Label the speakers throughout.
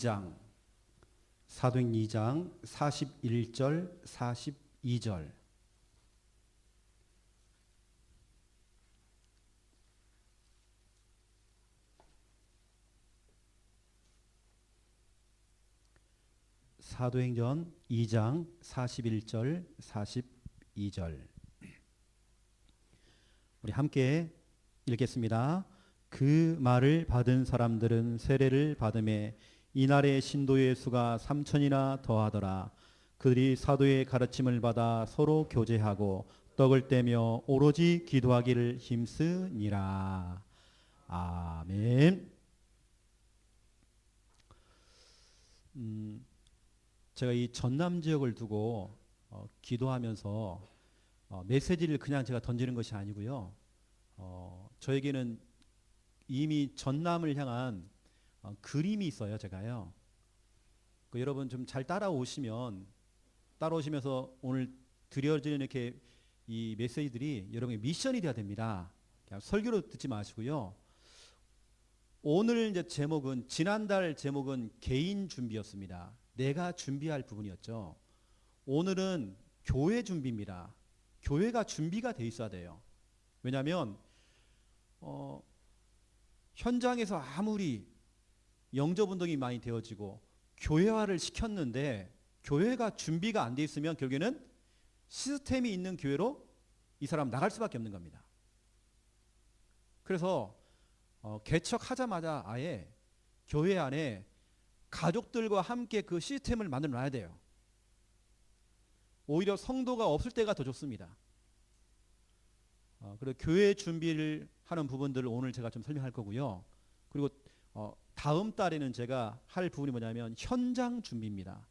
Speaker 1: 2장 사도행 2장 41절 42절 사도행전 2장 41절 42절 우리 함께 읽겠습니다. 그 말을 받은 사람들은 세례를 받음에 이날의 신도의 수가 3천이나 더하더라. 그들이 사도의 가르침을 받아 서로 교제하고 떡을 떼며 오로지 기도하기를 힘쓰니라. 아멘. 제가 이 전남 지역을 두고 기도하면서 메시지를 그냥 제가 던지는 것이 아니고요. 저에게는 이미 전남을 향한 그림이 있어요. 제가요. 여러분 좀 잘 따라오시면서 오늘 드려지는 이렇게 이 메시지들이 여러분의 미션이 되어야 됩니다. 그냥 설교로 듣지 마시고요. 오늘 이제 제목은 지난달 제목은 개인 준비였습니다. 내가 준비할 부분이었죠. 오늘은 교회 준비입니다. 교회가 준비가 돼 있어야 돼요. 왜냐하면 현장에서 아무리 영접 운동이 많이 되어지고 교회화를 시켰는데 교회가 준비가 안 돼 있으면 결국에는 시스템이 있는 교회로 이 사람 나갈 수밖에 없는 겁니다. 그래서 개척하자마자 아예 교회 안에 가족들과 함께 그 시스템을 만들어 놔야 돼요. 오히려 성도가 없을 때가 더 좋습니다. 그리고 교회 준비를 하는 부분들을 오늘 제가 좀 설명할 거고요. 그리고 다음 달에는 제가 할 부분이 뭐냐면 현장 준비입니다.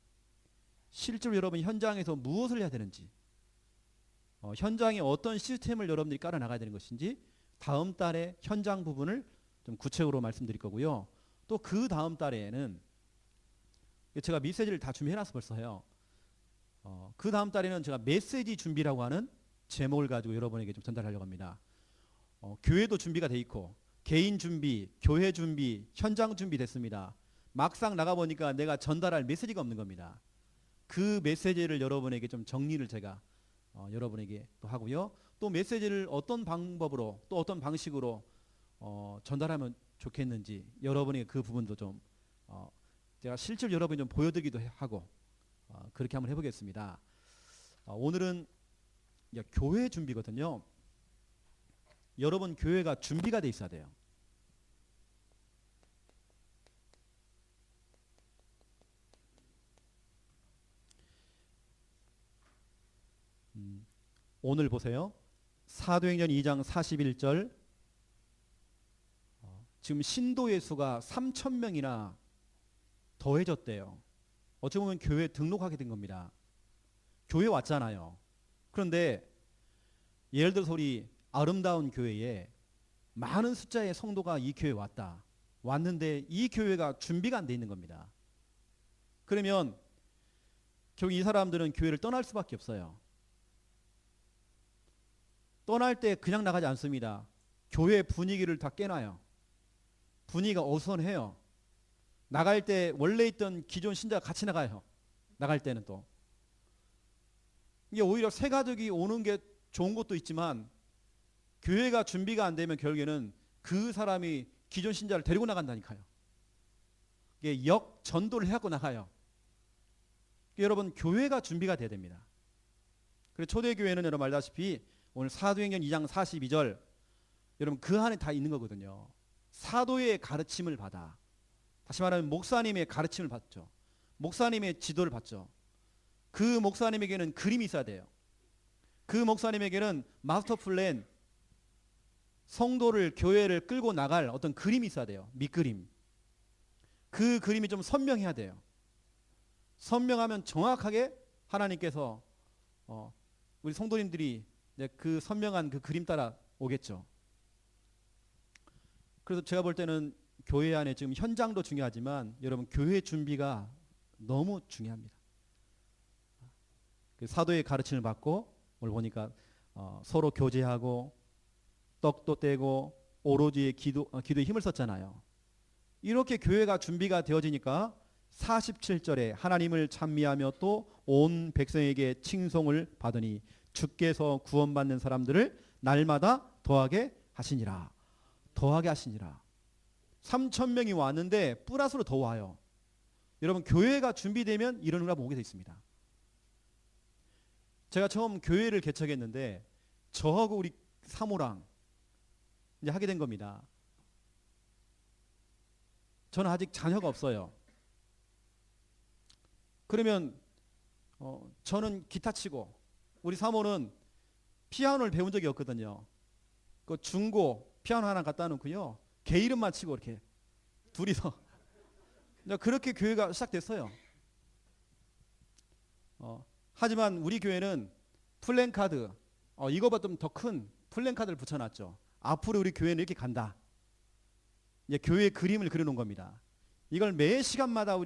Speaker 1: 실제로 여러분 현장에서 무엇을 해야 되는지, 현장에 어떤 시스템을 여러분들이 깔아 나가야 되는 것인지 다음 달에 현장 부분을 좀 구체적으로 말씀드릴 거고요. 또 그 다음 달에는 제가 메시지를 다 준비해놨어 벌써요. 그 다음 달에는 제가 메시지 준비라고 하는 제목을 가지고 여러분에게 좀 전달하려고 합니다. 교회도 준비가 돼 있고 개인 준비, 교회 준비, 현장 준비 됐습니다. 막상 나가보니까 내가 전달할 메시지가 없는 겁니다. 그 메시지를 여러분에게 좀 정리를 제가 여러분에게 또 하고요. 또 메시지를 어떤 방법으로 또 어떤 방식으로 전달하면 좋겠는지 여러분에게 그 부분도 좀 제가 실제로 여러분이 좀 보여드리기도 하고 그렇게 한번 해보겠습니다. 오늘은 교회 준비거든요. 여러분 교회가 준비가 돼 있어야 돼요. 오늘 보세요. 사도행전 2장 41절 지금 신도의 수가 3,000명이나 더해졌대요. 어찌 보면 교회에 등록하게 된 겁니다. 교회 왔잖아요. 그런데 예를 들어서 우리 아름다운 교회에 많은 숫자의 성도가 이 교회에 왔는데 이 교회가 준비가 안 돼 있는 겁니다. 그러면 결국 이 사람들은 교회를 떠날 수밖에 없어요. 떠날 때 그냥 나가지 않습니다. 교회 분위기를 다 깨놔요. 분위기가 어수선해요. 나갈 때 원래 있던 기존 신자가 같이 나가요. 나갈 때는 또 이게 오히려 새 가족이 오는 게 좋은 것도 있지만 교회가 준비가 안 되면 결국에는 그 사람이 기존 신자를 데리고 나간다니까요. 이게 역전도를 해갖고 나가요. 여러분 교회가 준비가 돼야 됩니다. 그리고 초대교회는 여러분 알다시피 오늘 사도행전 2장 42절 여러분 그 안에 다 있는 거거든요. 사도의 가르침을 받아. 다시 말하면 목사님의 가르침을 받죠. 목사님의 지도를 받죠. 그 목사님에게는 그림이 있어야 돼요. 그 목사님에게는 마스터 플랜, 성도를 교회를 끌고 나갈 어떤 그림이 있어야 돼요. 밑그림. 그 그림이 좀 선명해야 돼요. 선명하면 정확하게 하나님께서 우리 성도님들이 그 선명한 그 그림 따라 오겠죠. 그래서 제가 볼 때는 교회 안에 지금 현장도 중요하지만 여러분 교회 준비가 너무 중요합니다. 사도의 가르침을 받고 오늘 보니까 서로 교제하고 떡도 떼고 오로지 기도에 힘을 썼잖아요. 이렇게 교회가 준비가 되어지니까 47절에 하나님을 찬미하며 또 온 백성에게 칭송을 받으니 주께서 구원받는 사람들을 날마다 더하게 하시니라. 더하게 하시니라. 3,000명이 왔는데 플러스로 더 와요. 여러분, 교회가 준비되면 이런 응답 오게 돼 있습니다. 제가 처음 교회를 개척했는데 저하고 우리 사모랑 이제 하게 된 겁니다. 저는 아직 자녀가 없어요. 그러면 저는 기타 치고 우리 사모는 피아노를 배운 적이 없거든요. 그 중고 피아노 하나 갖다 놓고요, 개 이름만 치고 이렇게 둘이서 그렇게 교회가 시작됐어요. 하지만 우리 교회는 플랜카드, 이거보다 좀 더 큰 플랜카드를 붙여놨죠. 앞으로 우리 교회는 이렇게 간다. 이제 교회의 그림을 그려놓은 겁니다. 이걸 매 시간마다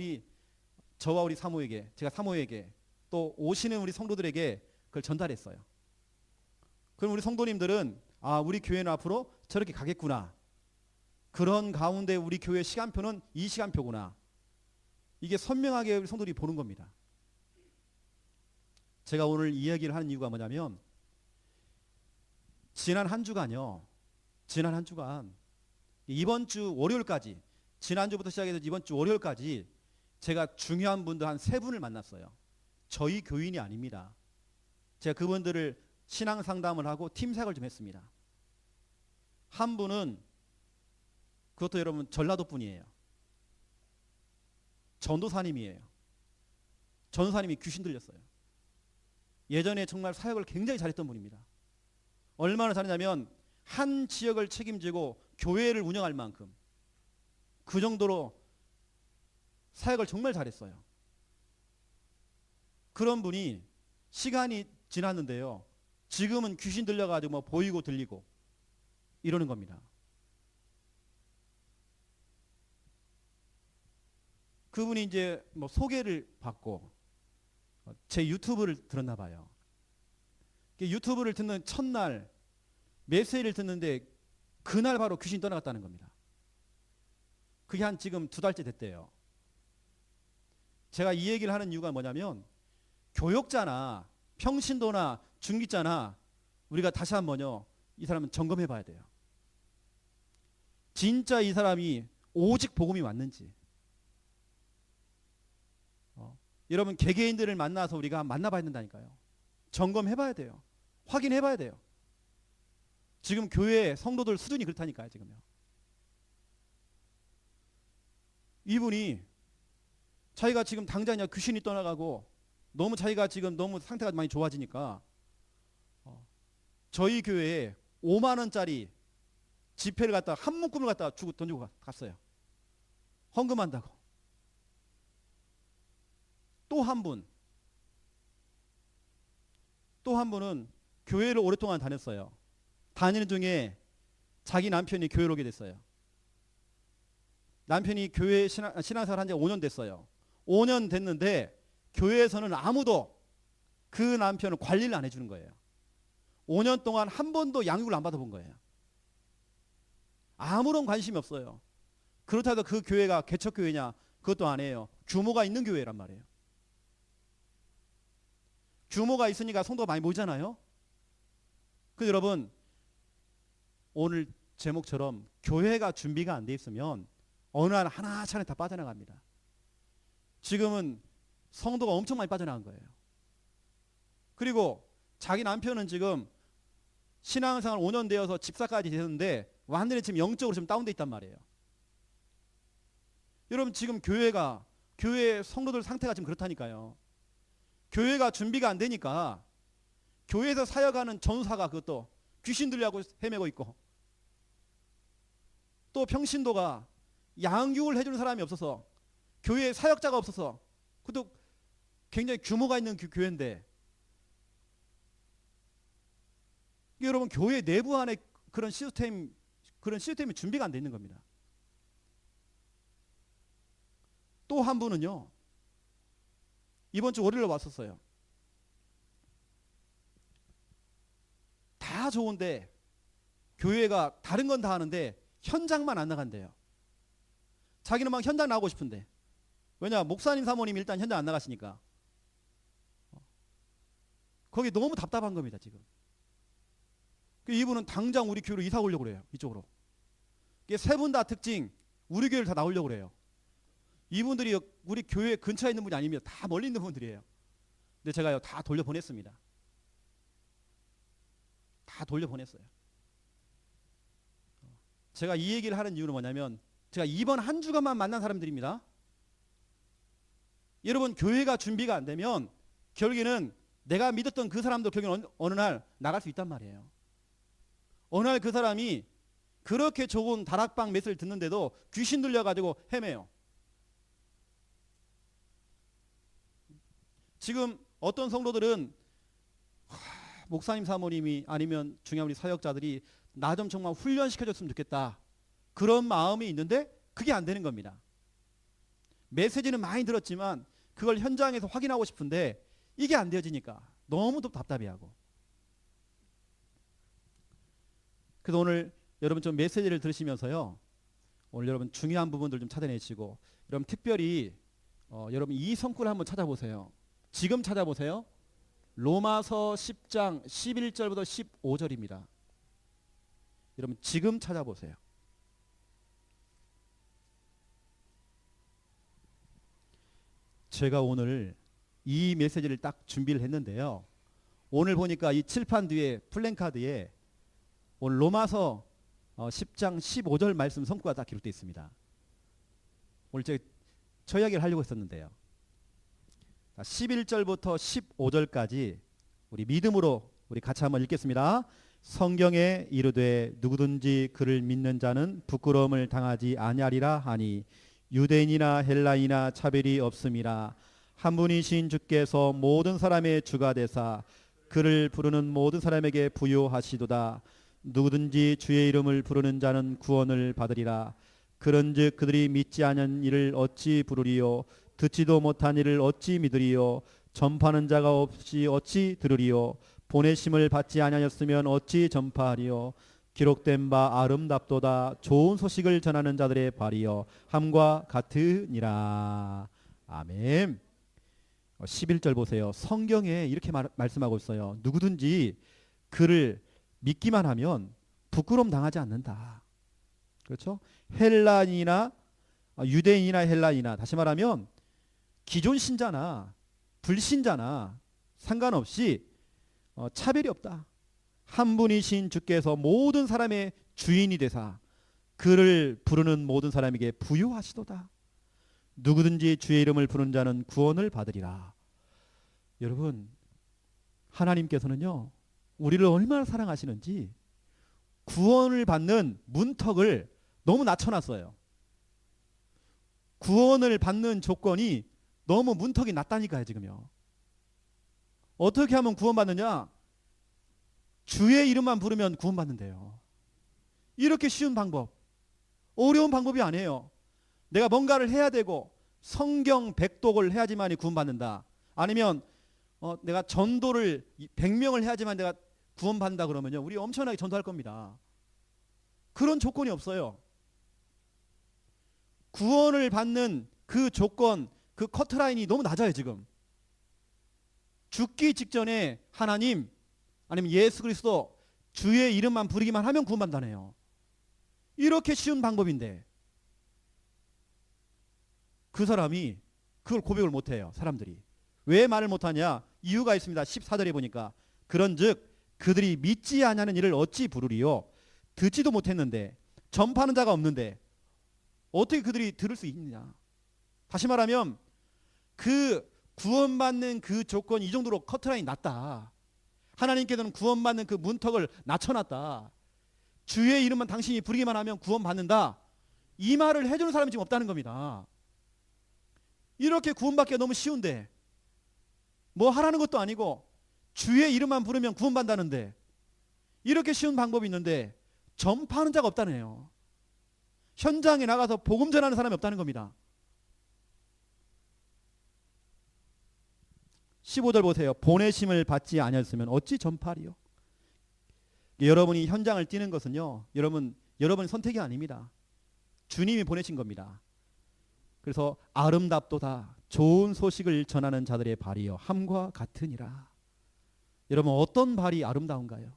Speaker 1: 저와 우리 사모에게, 제가 사모에게 또 오시는 우리 성도들에게 그걸 전달했어요. 그럼 우리 성도님들은 우리 교회는 앞으로 저렇게 가겠구나. 그런 가운데 우리 교회 시간표는 이 시간표구나. 이게 선명하게 우리 성도들이 보는 겁니다. 제가 오늘 이 이야기를 하는 이유가 뭐냐면, 지난 한 주간 이번 주 월요일까지, 지난주부터 시작해서 이번 주 월요일까지 제가 중요한 분들 한 3분을 만났어요. 저희 교인이 아닙니다. 제가 그분들을 신앙 상담을 하고 팀 사역을 좀 했습니다. 한 분은, 그것도 여러분 전라도 분이에요. 전도사님이에요. 전도사님이 귀신 들렸어요. 예전에 정말 사역을 굉장히 잘했던 분입니다. 얼마나 잘했냐면 한 지역을 책임지고 교회를 운영할 만큼, 그 정도로 사역을 정말 잘했어요. 그런 분이 시간이 지났는데요, 지금은 귀신 들려가지고 뭐 보이고 들리고 이러는 겁니다. 그분이 이제 뭐 소개를 받고 제 유튜브를 들었나 봐요. 유튜브를 듣는 첫날 메시지를 듣는데 그날 바로 귀신이 떠나갔다는 겁니다. 그게 한 지금 2달째 됐대요. 제가 이 얘기를 하는 이유가 뭐냐면, 교역자나 평신도나 중기자나 우리가 다시 한번요, 이 사람은 점검해 봐야 돼요. 진짜 이 사람이 오직 복음이 맞는지. 여러분, 개개인들을 만나서 우리가 만나봐야 된다니까요. 점검해 봐야 돼요. 확인해 봐야 돼요. 지금 교회 성도들 수준이 그렇다니까요, 지금요. 이분이 자기가 지금 당장 귀신이 떠나가고 너무 자기가 지금 너무 상태가 많이 좋아지니까 저희 교회에 5만 원짜리 지폐를 갖다가 한 묶음을 갖다가 주고 던지고 갔어요. 헌금한다고. 또 한 분은 교회를 오랫동안 다녔어요. 다니는 중에 자기 남편이 교회로 오게 됐어요. 남편이 교회 신앙생활 한 지 5년 됐어요. 5년 됐는데 교회에서는 아무도 그 남편을 관리를 안 해주는 거예요. 5년 동안 한 번도 양육을 안 받아본 거예요. 아무런 관심이 없어요. 그렇다고 그 교회가 개척교회냐? 그것도 아니에요. 규모가 있는 교회란 말이에요. 규모가 있으니까 성도가 많이 모이잖아요. 그래서 여러분, 오늘 제목처럼 교회가 준비가 안 돼 있으면 어느 날 하나차례 다 빠져나갑니다. 지금은 성도가 엄청 많이 빠져나간 거예요. 그리고 자기 남편은 지금 신앙생활 5년 되어서 집사까지 되었는데 완전히 지금 영적으로 좀 다운돼 있단 말이에요. 여러분, 지금 교회 성도들 상태가 지금 그렇다니까요. 교회가 준비가 안 되니까 교회에서 사역하는 전사가 그것도 귀신 들려고 헤매고 있고, 또 평신도가 양육을 해주는 사람이 없어서, 교회에 사역자가 없어서, 그것도 굉장히 규모가 있는 교회인데, 여러분, 교회 내부 안에 그런 시스템이 준비가 안 돼 있는 겁니다. 또 한 분은요, 이번 주 월요일에 왔었어요. 다 좋은데 교회가 다른 건 다 하는데 현장만 안 나간대요. 자기는 막 현장 나가고 싶은데. 왜냐, 목사님 사모님이 일단 현장 안 나가시니까. 거기 너무 답답한 겁니다 지금. 이분은 당장 우리 교회로 이사 오려고 그래요. 이쪽으로. 이게 세 분 다 특징, 우리 교회를 다 나오려고 그래요. 이분들이 우리 교회 근처에 있는 분이 아닙니다. 다 멀리 있는 분들이에요. 근데 제가요 다 돌려보냈습니다. 다 돌려보냈어요. 제가 이 얘기를 하는 이유는 뭐냐면, 제가 이번 한 주간만 만난 사람들입니다. 여러분, 교회가 준비가 안 되면 결국에는 내가 믿었던 그 사람도 결국엔 어느 날 나갈 수 있단 말이에요. 어느 날 그 사람이 그렇게 좋은 다락방 메시지를 듣는데도 귀신 들려가지고 헤매요. 지금 어떤 성도들은 목사님 사모님이 아니면 중요한 우리 사역자들이 나 좀 정말 훈련시켜줬으면 좋겠다, 그런 마음이 있는데 그게 안 되는 겁니다. 메시지는 많이 들었지만 그걸 현장에서 확인하고 싶은데 이게 안 되어지니까 너무 답답해하고. 그래서 오늘 여러분 좀 메시지를 들으시면서요, 오늘 여러분 중요한 부분들 좀 찾아내시고, 여러분 특별히 여러분 이 성구를 한번 찾아보세요. 지금 찾아보세요. 로마서 10장 11절부터 15절입니다. 여러분 지금 찾아보세요. 제가 오늘 이 메시지를 딱 준비를 했는데요, 오늘 보니까 이 칠판 뒤에 플랜카드에 오늘 로마서 10장 15절 말씀 성구가 다 기록되어 있습니다. 오늘 제가 저 이야기를 하려고 했었는데요, 11절부터 15절까지 우리 믿음으로 우리 같이 한번 읽겠습니다. 성경에 이르되 누구든지 그를 믿는 자는 부끄러움을 당하지 아니하리라 하니 유대인이나 헬라인이나 차별이 없음이라. 한 분이신 주께서 모든 사람의 주가 되사 그를 부르는 모든 사람에게 부요하시도다. 누구든지 주의 이름을 부르는 자는 구원을 받으리라. 그런즉 그들이 믿지 않은 이를 어찌 부르리요? 듣지도 못한 이를 어찌 믿으리요? 전파하는 자가 없이 어찌 들으리요? 보내심을 받지 아니하였으면 어찌 전파하리요? 기록된 바 아름답도다. 좋은 소식을 전하는 자들의 발이여 함과 같으니라. 아멘. 11절 보세요. 성경에 이렇게 말씀하고 있어요. 누구든지 그를 믿기만 하면 부끄러움 당하지 않는다. 그렇죠? 헬라인이나 유대인이나 헬라인이나, 다시 말하면 기존 신자나 불신자나 상관없이 차별이 없다. 한 분이신 주께서 모든 사람의 주인이 되사 그를 부르는 모든 사람에게 부요하시도다. 누구든지 주의 이름을 부르는 자는 구원을 받으리라. 여러분, 하나님께서는요 우리를 얼마나 사랑하시는지 구원을 받는 문턱을 너무 낮춰놨어요. 구원을 받는 조건이 너무 문턱이 낮다니까요. 지금요. 어떻게 하면 구원받느냐? 주의 이름만 부르면 구원받는데요. 이렇게 쉬운 방법, 어려운 방법이 아니에요. 내가 뭔가를 해야 되고 성경 백독을 해야지만이 구원받는다, 아니면 내가 전도를 100명을 해야지만 내가 구원받는다 그러면요, 우리 엄청나게 전도할 겁니다. 그런 조건이 없어요. 구원을 받는 그 조건, 그 커트라인이 너무 낮아요. 지금 죽기 직전에 하나님 아니면 예수 그리스도 주의 이름만 부르기만 하면 구원받는다네요. 이렇게 쉬운 방법인데 그 사람이 그걸 고백을 못해요. 사람들이 왜 말을 못하냐? 이유가 있습니다. 14절에 보니까 그런즉 그들이 믿지 아니하는 이를 어찌 부르리요? 듣지도 못했는데, 전파하는 자가 없는데 어떻게 그들이 들을 수 있느냐? 다시 말하면 그 구원받는 그 조건이 이 정도로 커트라인이 낮다. 하나님께서는 구원받는 그 문턱을 낮춰놨다. 주의 이름만 당신이 부르기만 하면 구원받는다, 이 말을 해주는 사람이 지금 없다는 겁니다. 이렇게 구원받기가 너무 쉬운데, 뭐 하라는 것도 아니고 주의 이름만 부르면 구원받는다는데, 이렇게 쉬운 방법이 있는데 전파하는 자가 없다네요. 현장에 나가서 복음 전하는 사람이 없다는 겁니다. 15절 보세요. 보내심을 받지 아니하였으면 어찌 전파하리요? 여러분이 현장을 뛰는 것은요, 여러분의 선택이 아닙니다. 주님이 보내신 겁니다. 그래서 아름답도다 좋은 소식을 전하는 자들의 발이요 함과 같으니라. 여러분 어떤 발이 아름다운가요?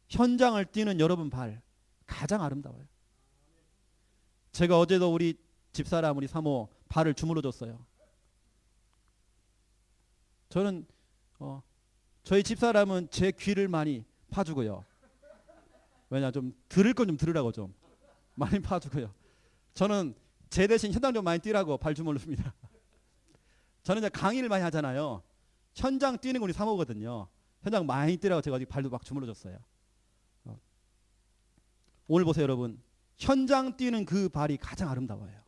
Speaker 1: 현장을 뛰는 여러분 발 가장 아름다워요. 제가 어제도 우리 집사람 우리 사모 발을 주물러 줬어요. 저는 저희 집사람은 제 귀를 많이 파주고요. 왜냐 좀 들을 건 좀 들으라고 좀 많이 파주고요. 저는 제 대신 현장 좀 많이 뛰라고 발 주물러 줍니다. 저는 이제 강의를 많이 하잖아요. 현장 뛰는 건 우리 사모거든요. 현장 많이 뛰라고 제가 발도 막 주물러 줬어요. 오늘 보세요 여러분. 현장 뛰는 그 발이 가장 아름다워요.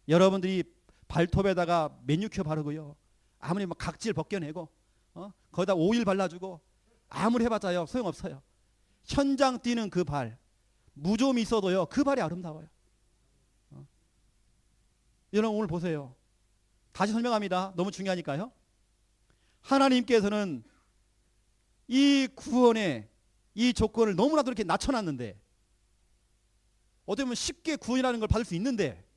Speaker 1: 여러분들이 발톱에다가 매니큐어 바르고요. 아무리 막 각질 벗겨내고 거기다 오일 발라주고 아무리 해봤자요 소용없어요. 현장 뛰는 그 발 무좀이 있어도요 그 발이 아름다워요. 여러분 오늘 보세요. 다시 설명합니다. 너무 중요하니까요. 하나님께서는 이 구원의 이 조건을 너무나도 이렇게 낮춰놨는데 어떻게 보면 쉽게 구원이라는 걸 받을 수 있는데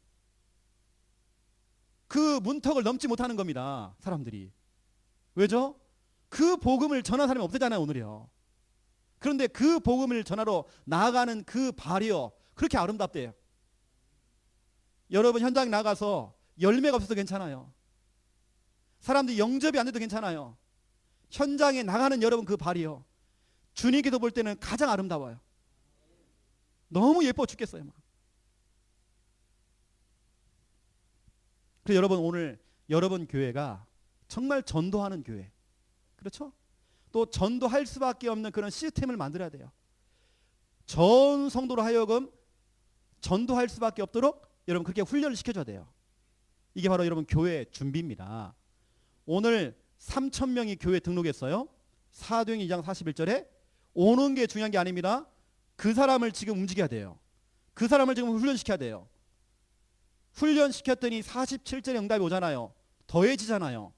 Speaker 1: 그 문턱을 넘지 못하는 겁니다. 사람들이. 왜죠? 그 복음을 전하는 사람이 없대잖아요 오늘이요. 그런데 그 복음을 전하러 나아가는 그 발이요 그렇게 아름답대요. 여러분 현장 나가서 열매가 없어도 괜찮아요. 사람들이 영접이 안 돼도 괜찮아요. 현장에 나가는 여러분 그 발이요 주님께서 볼 때는 가장 아름다워요. 너무 예뻐 죽겠어요. 막. 그래서 여러분 오늘 여러분 교회가 정말 전도하는 교회 그렇죠? 또 전도할 수밖에 없는 그런 시스템을 만들어야 돼요. 전 성도로 하여금 전도할 수밖에 없도록 여러분 그렇게 훈련을 시켜줘야 돼요. 이게 바로 여러분 교회 준비입니다. 오늘 3,000명이 교회 등록했어요. 사도행 2장 41절에 오는 게 중요한 게 아닙니다. 그 사람을 지금 움직여야 돼요. 그 사람을 지금 훈련시켜야 돼요. 훈련시켰더니 47절에 응답이 오잖아요. 더해지잖아요.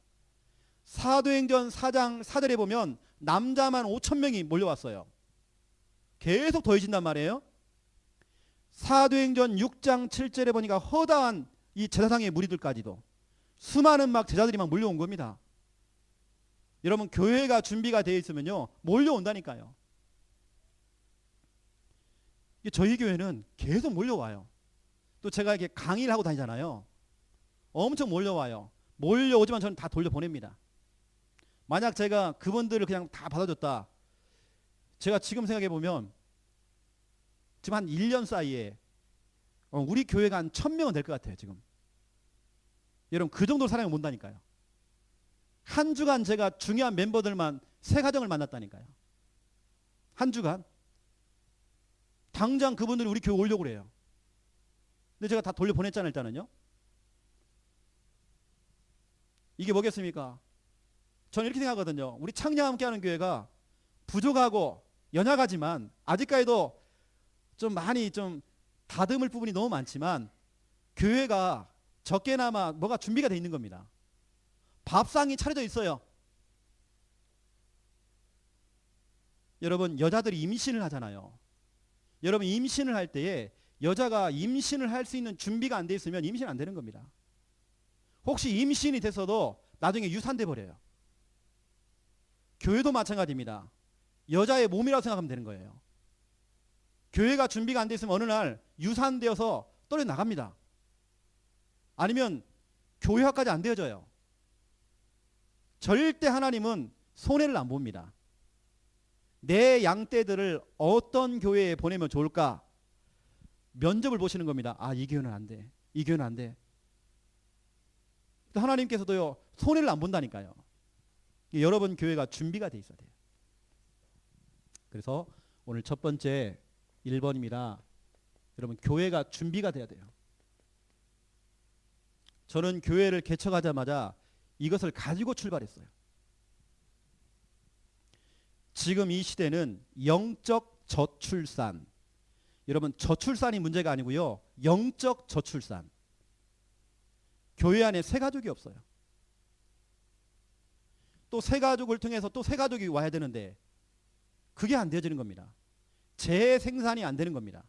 Speaker 1: 사도행전 4장 4절에 보면 남자만 5,000명이 몰려왔어요. 계속 더해진단 말이에요. 사도행전 6장 7절에 보니까 허다한 이 제사상의 무리들까지도 수많은 막 제자들이 막 몰려온 겁니다. 여러분 교회가 준비가 되어 있으면요 몰려온다니까요. 저희 교회는 계속 몰려와요. 또 제가 이렇게 강의를 하고 다니잖아요. 엄청 몰려와요. 몰려오지만 저는 다 돌려보냅니다. 만약 제가 그분들을 그냥 다 받아줬다. 제가 지금 생각해 보면 지금 한 1년 사이에 우리 교회가 한 1,000명은 될 것 같아요. 지금. 여러분 그 정도로 사람이 온다니까요. 한 주간 제가 중요한 멤버들만 3가정을 만났다니까요. 한 주간. 당장 그분들이 우리 교회 오려고 그래요. 근데 제가 다 돌려보냈잖아요. 일단은요. 이게 뭐겠습니까? 저는 이렇게 생각하거든요. 우리 창녀와 함께하는 교회가 부족하고 연약하지만 아직까지도 좀 많이 좀 다듬을 부분이 너무 많지만 교회가 적게나마 뭐가 준비가 돼 있는 겁니다. 밥상이 차려져 있어요. 여러분 여자들이 임신을 하잖아요. 여러분 임신을 할 때에 여자가 임신을 할 수 있는 준비가 안 돼 있으면 임신 안 되는 겁니다. 혹시 임신이 됐어도 나중에 유산돼 버려요. 교회도 마찬가지입니다. 여자의 몸이라고 생각하면 되는 거예요. 교회가 준비가 안 돼 있으면 어느 날 유산되어서 떨어져 나갑니다. 아니면 교회화까지 안 되어져요. 절대 하나님은 손해를 안 봅니다. 내 양떼들을 어떤 교회에 보내면 좋을까? 면접을 보시는 겁니다. 아, 이 교회는 안 돼. 이 교회는 안 돼. 하나님께서도요 손해를 안 본다니까요. 여러분 교회가 준비가 돼 있어야 돼요. 그래서 오늘 첫 번째 1번입니다. 여러분 교회가 준비가 돼야 돼요. 저는 교회를 개척하자마자 이것을 가지고 출발했어요. 지금 이 시대는 영적 저출산. 여러분 저출산이 문제가 아니고요. 영적 저출산. 교회 안에 새 가족이 없어요. 또 새 가족을 통해서 또 새 가족이 와야 되는데 그게 안 되어지는 겁니다. 재생산이 안 되는 겁니다.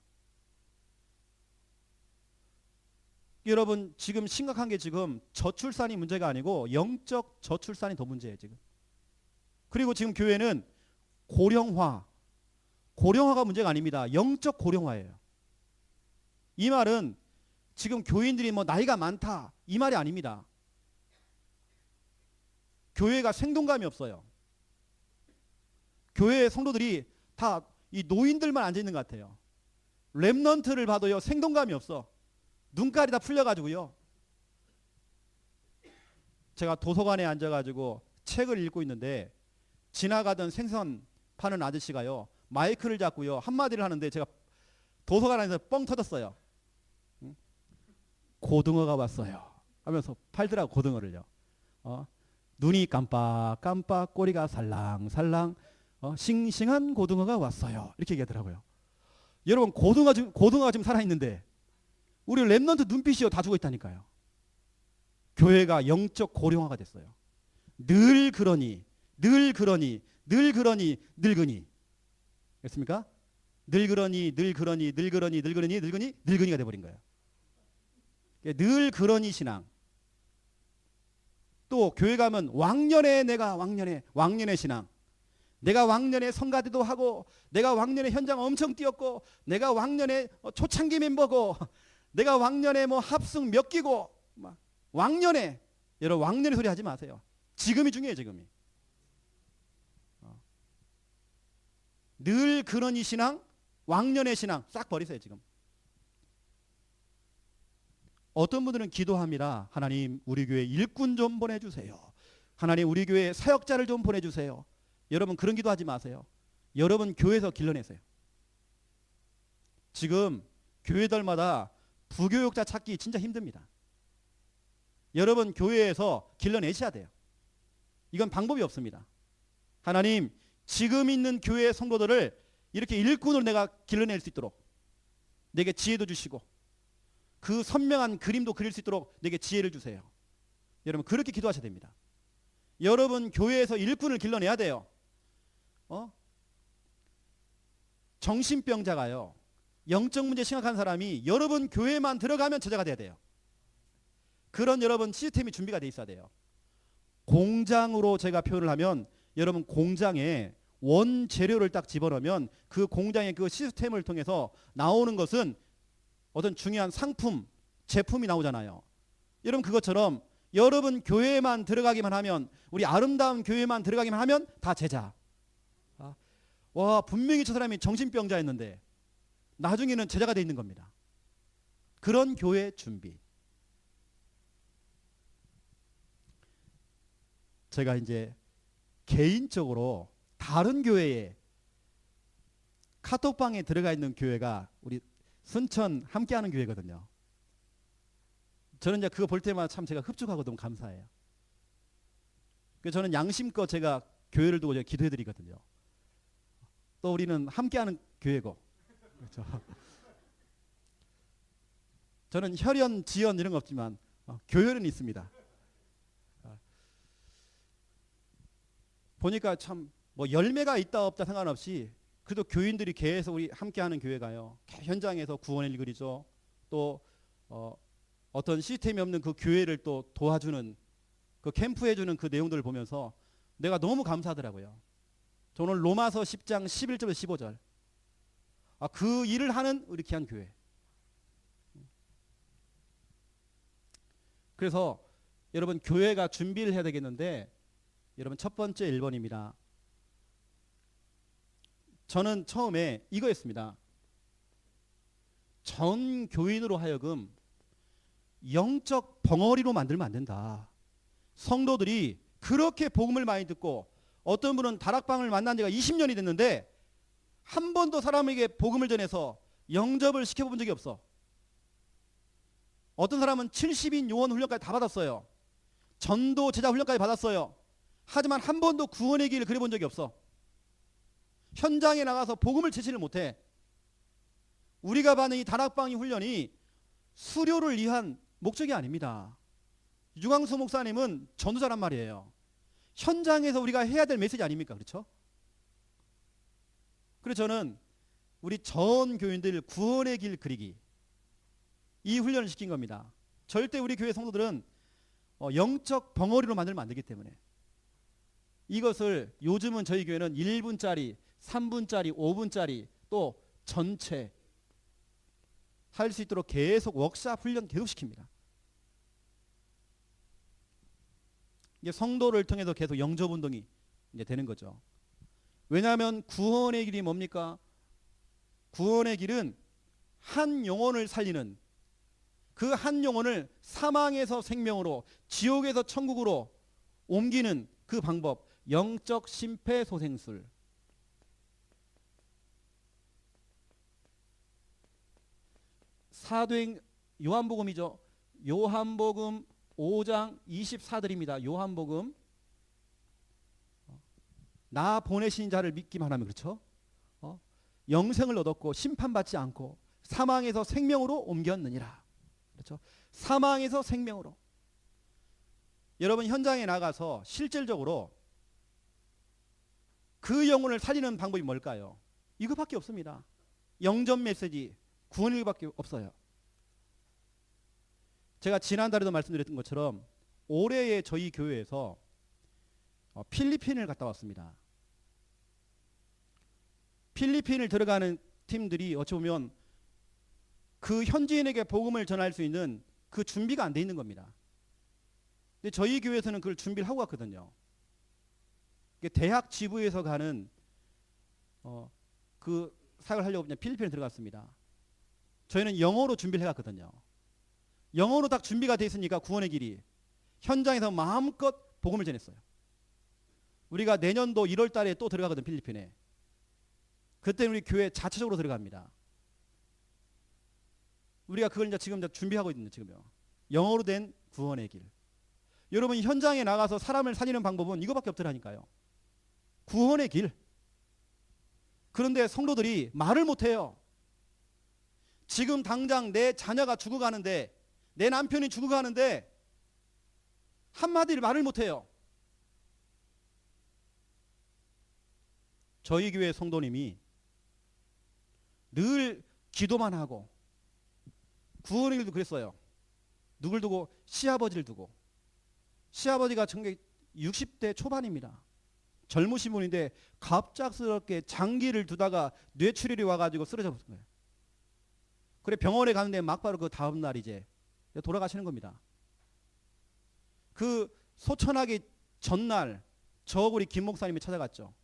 Speaker 1: 여러분 지금 심각한 게 지금 저출산이 문제가 아니고 영적 저출산이 더 문제예요 지금. 그리고 지금 교회는 고령화가 문제가 아닙니다. 영적 고령화예요. 이 말은 지금 교인들이 뭐 나이가 많다 이 말이 아닙니다. 교회가 생동감이 없어요. 교회 성도들이 다 이 노인들만 앉아 있는 것 같아요. 렘넌트를 봐도요 생동감이 없어. 눈깔이 다 풀려가지고요. 제가 도서관에 앉아가지고 책을 읽고 있는데 지나가던 생선 파는 아저씨가요 마이크를 잡고요 한마디를 하는데 제가 도서관 안에서 뻥 터졌어요. 고등어가 왔어요 하면서 팔더라고 고등어를요. 눈이 깜빡깜빡 꼬리가 살랑살랑 싱싱한 고등어가 왔어요 이렇게 얘기하더라고요. 여러분 고등어가 지금 살아있는데 우리 렘넌트 눈빛이요 다 죽어 있다니까요. 교회가 영적 고령화가 됐어요. 늘 그러니 늙으니 됐습니까? 늙으니가 돼버린 거예요. 늘 그러니 신앙. 또 교회 가면 왕년의 신앙. 내가 왕년에 성가대도 하고 내가 왕년에 현장 엄청 뛰었고 내가 왕년에 초창기 멤버고 내가 왕년에 뭐 합승 몇 기고 막 왕년에 여러분 왕년의 소리 하지 마세요. 지금이 중요해요. 지금이. 늘 그러니 신앙 왕년의 신앙 싹 버리세요. 지금. 어떤 분들은 기도합니다. 하나님 우리 교회 일꾼 좀 보내주세요. 하나님 우리 교회 사역자를 좀 보내주세요. 여러분 그런 기도하지 마세요. 여러분 교회에서 길러내세요. 지금 교회들마다 부교육자 찾기 진짜 힘듭니다. 여러분 교회에서 길러내셔야 돼요. 이건 방법이 없습니다. 하나님 지금 있는 교회 성도들을 이렇게 일꾼으로 내가 길러낼 수 있도록 내게 지혜도 주시고 그 선명한 그림도 그릴 수 있도록 내게 지혜를 주세요. 여러분 그렇게 기도하셔야 됩니다. 여러분 교회에서 일꾼을 길러내야 돼요. 정신병자가요. 영적 문제 심각한 사람이 여러분 교회만 들어가면 제자가 돼야 돼요. 그런 여러분 시스템이 준비가 돼 있어야 돼요. 공장으로 제가 표현을 하면 여러분 공장에 원재료를 딱 집어넣으면 그 공장의 그 시스템을 통해서 나오는 것은 어떤 중요한 상품, 제품이 나오잖아요. 여러분 그것처럼 여러분 교회만 들어가기만 하면 우리 아름다운 교회만 들어가기만 하면 다 제자. 와 분명히 저 사람이 정신병자였는데 나중에는 제자가 돼 있는 겁니다. 그런 교회 준비. 제가 이제 개인적으로 다른 교회에 카톡방에 들어가 있는 교회가 우리 순천 함께하는 교회거든요. 저는 이제 그거 볼 때마다 참 제가 흡족하고 너무 감사해요. 그래서 저는 양심껏 제가 교회를 두고 제가 기도해드리거든요. 또 우리는 함께하는 교회고, 그렇죠. 저는 혈연, 지연 이런 거 없지만 교회는 있습니다. 보니까 참 뭐 열매가 있다 없다 상관없이 그래도 교인들이 계속 우리 함께하는 교회가요. 현장에서 구원의 일 그리죠. 또 어떤 시스템이 없는 그 교회를 또 도와주는 그 캠프해주는 그 내용들을 보면서 내가 너무 감사하더라고요. 저는 로마서 10장 11절에서 15절 그 일을 하는 우리 귀한 교회. 그래서 여러분 교회가 준비를 해야 되겠는데 여러분 첫 번째 1번입니다. 저는 처음에 이거였습니다. 전 교인으로 하여금 영적 벙어리로 만들면 안 된다. 성도들이 그렇게 복음을 많이 듣고 어떤 분은 다락방을 만난 지가 20년이 됐는데 한 번도 사람에게 복음을 전해서 영접을 시켜본 적이 없어. 어떤 사람은 70인 요원 훈련까지 다 받았어요. 전도 제자 훈련까지 받았어요. 하지만 한 번도 구원의 길을 그려본 적이 없어. 현장에 나가서 복음을 제시를 못해. 우리가 받는 이 다락방의 훈련이 수료를 위한 목적이 아닙니다. 유광수 목사님은 전도자란 말이에요. 현장에서 우리가 해야 될 메시지 아닙니까? 그렇죠? 그래서 저는 우리 전 교인들 구원의 길 그리기 이 훈련을 시킨 겁니다. 절대 우리 교회 성도들은 영적 벙어리로 만들면 안 되기 때문에 이것을 요즘은 저희 교회는 1분짜리, 3분짜리, 5분짜리 또 전체 할 수 있도록 계속 워크샵 훈련 계속 시킵니다. 이게 성도를 통해서 계속 영접 운동이 이제 되는 거죠. 왜냐하면 구원의 길이 뭡니까? 구원의 길은 한 영혼을 살리는, 그 한 영혼을 사망에서 생명으로, 지옥에서 천국으로 옮기는 그 방법, 영적 심폐소생술. 사도행 요한복음이죠. 요한복음 5장 24절입니다. 요한복음. 나 보내신 자를 믿기만 하면, 그렇죠? 영생을 얻었고 심판받지 않고 사망에서 생명으로 옮겼느니라. 그렇죠? 사망에서 생명으로. 여러분 현장에 나가서 실질적으로 그 영혼을 살리는 방법이 뭘까요? 이거밖에 없습니다. 영접 메시지, 구원의 길밖에 없어요. 제가 지난달에도 말씀드렸던 것처럼 올해에 저희 교회에서 필리핀을 갔다 왔습니다. 필리핀을 들어가는 팀들이 어찌 보면 그 현지인에게 복음을 전할 수 있는 그 준비가 안 돼 있는 겁니다. 근데 저희 교회에서는 그걸 준비를 하고 갔거든요. 대학 지부에서 가는 그 사역을 하려고 그냥 필리핀에 들어갔습니다. 저희는 영어로 준비를 해갔거든요. 영어로 딱 준비가 돼 있으니까 구원의 길이 현장에서 마음껏 복음을 전했어요. 우리가 내년도 1월 달에 또 들어가거든, 필리핀에. 그때 우리 교회 자체적으로 들어갑니다. 우리가 그걸 이제 지금 준비하고 있는 지금요. 영어로 된 구원의 길. 여러분 현장에 나가서 사람을 살리는 방법은 이거밖에 없더라니까요. 구원의 길. 그런데 성도들이 말을 못해요. 지금 당장 내 자녀가 죽어가는데, 내 남편이 죽어가는데 한마디를 말을 못해요. 저희 교회 성도님이 늘 기도만 하고, 구원의 길도 그랬어요. 누굴 두고? 시아버지를 두고. 시아버지가 60대 초반입니다. 젊으신 분인데 갑작스럽게 장기를 두다가 뇌출혈이 와가지고 쓰러져 버린 거예요. 그래 병원에 가는데 막바로 그 다음 날 이제 돌아가시는 겁니다. 그 소천하기 전날 저 우리 김 목사님이 찾아갔죠.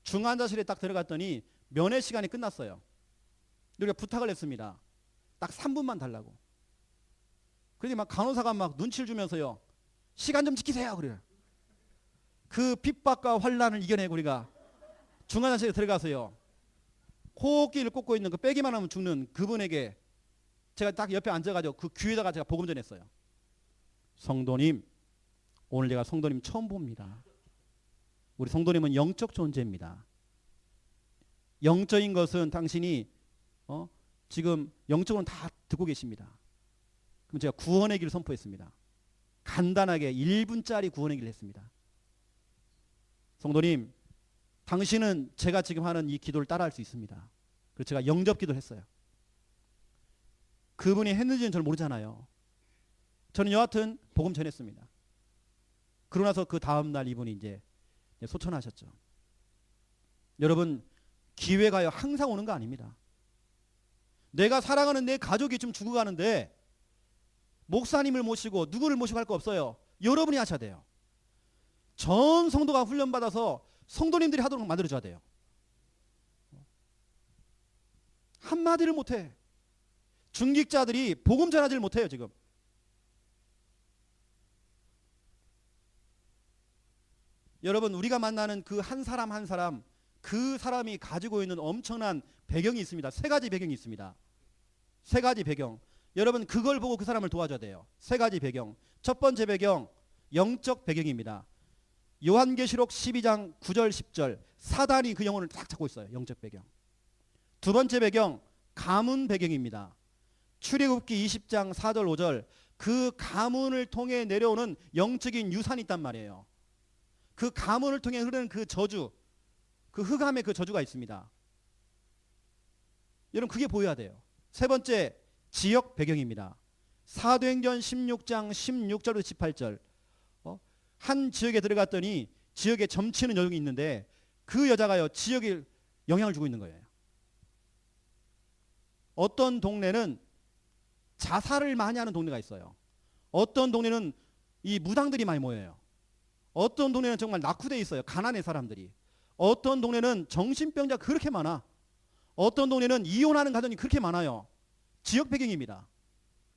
Speaker 1: 중환자실에 딱 들어갔더니 면회 시간이 끝났어요. 우리가 부탁을 했습니다. 딱 3분만 달라고. 그러니 막 간호사가 막 눈치를 주면서요. 시간 좀 지키세요. 그래요. 그 핍박과 환란을 이겨내고 우리가 중환자실에 들어가서요. 호흡기를 꽂고 있는 그 빼기만 하면 죽는 그분에게 제가 딱 옆에 앉아가지고 그 귀에다가 제가 복음 전했어요. 성도님, 오늘 제가 성도님 처음 봅니다. 우리 성도님은 영적 존재입니다. 영적인 것은 당신이 지금 영적으로는 다 듣고 계십니다. 그럼 제가 구원의 길을 선포했습니다. 간단하게 1분짜리 구원의 길을 했습니다. 성도님, 당신은 제가 지금 하는 이 기도를 따라할 수 있습니다. 그래서 제가 영접 기도를 했어요. 그분이 했는지는 저는 모르잖아요. 저는 여하튼 복음 전했습니다. 그러고 나서 그 다음 날 이분이 이제 소천하셨죠. 여러분, 기회가요 항상 오는 거 아닙니다. 내가 사랑하는 내 가족이 좀 죽어가는데 목사님을 모시고 누구를 모시고 할 거 없어요. 여러분이 하셔야 돼요. 전 성도가 훈련받아서 성도님들이 하도록 만들어줘야 돼요. 한마디를 못해. 중직자들이 복음 전하지를 못해요 지금. 여러분 우리가 만나는 그 한 사람 한 사람, 그 사람이 가지고 있는 엄청난 배경이 있습니다. 3가지 배경이 있습니다. 3가지 배경. 여러분 그걸 보고 그 사람을 도와줘야 돼요. 3가지 배경. 첫 번째 배경, 영적 배경입니다. 요한계시록 12장 9절 10절 사단이 그 영혼을 딱 잡고 있어요. 영적 배경. 두 번째 배경, 가문 배경입니다. 출애굽기 20장 4절 5절 그 가문을 통해 내려오는 영적인 유산이 있단 말이에요. 그 가문을 통해 흐르는 그 저주, 그 흑암의 그 저주가 있습니다. 여러분 그게 보여야 돼요. 세 번째, 지역 배경입니다. 사도행전 16장 16절부터 18절. 한 지역에 들어갔더니 지역에 점치는 여종이 있는데 그 여자가요 지역에 영향을 주고 있는 거예요. 어떤 동네는 자살을 많이 하는 동네가 있어요. 어떤 동네는 이 무당들이 많이 모여요. 어떤 동네는 정말 낙후돼 있어요. 가난한 사람들이. 어떤 동네는 정신병자가 그렇게 많아. 어떤 동네는 이혼하는 가정이 그렇게 많아요. 지역 배경입니다.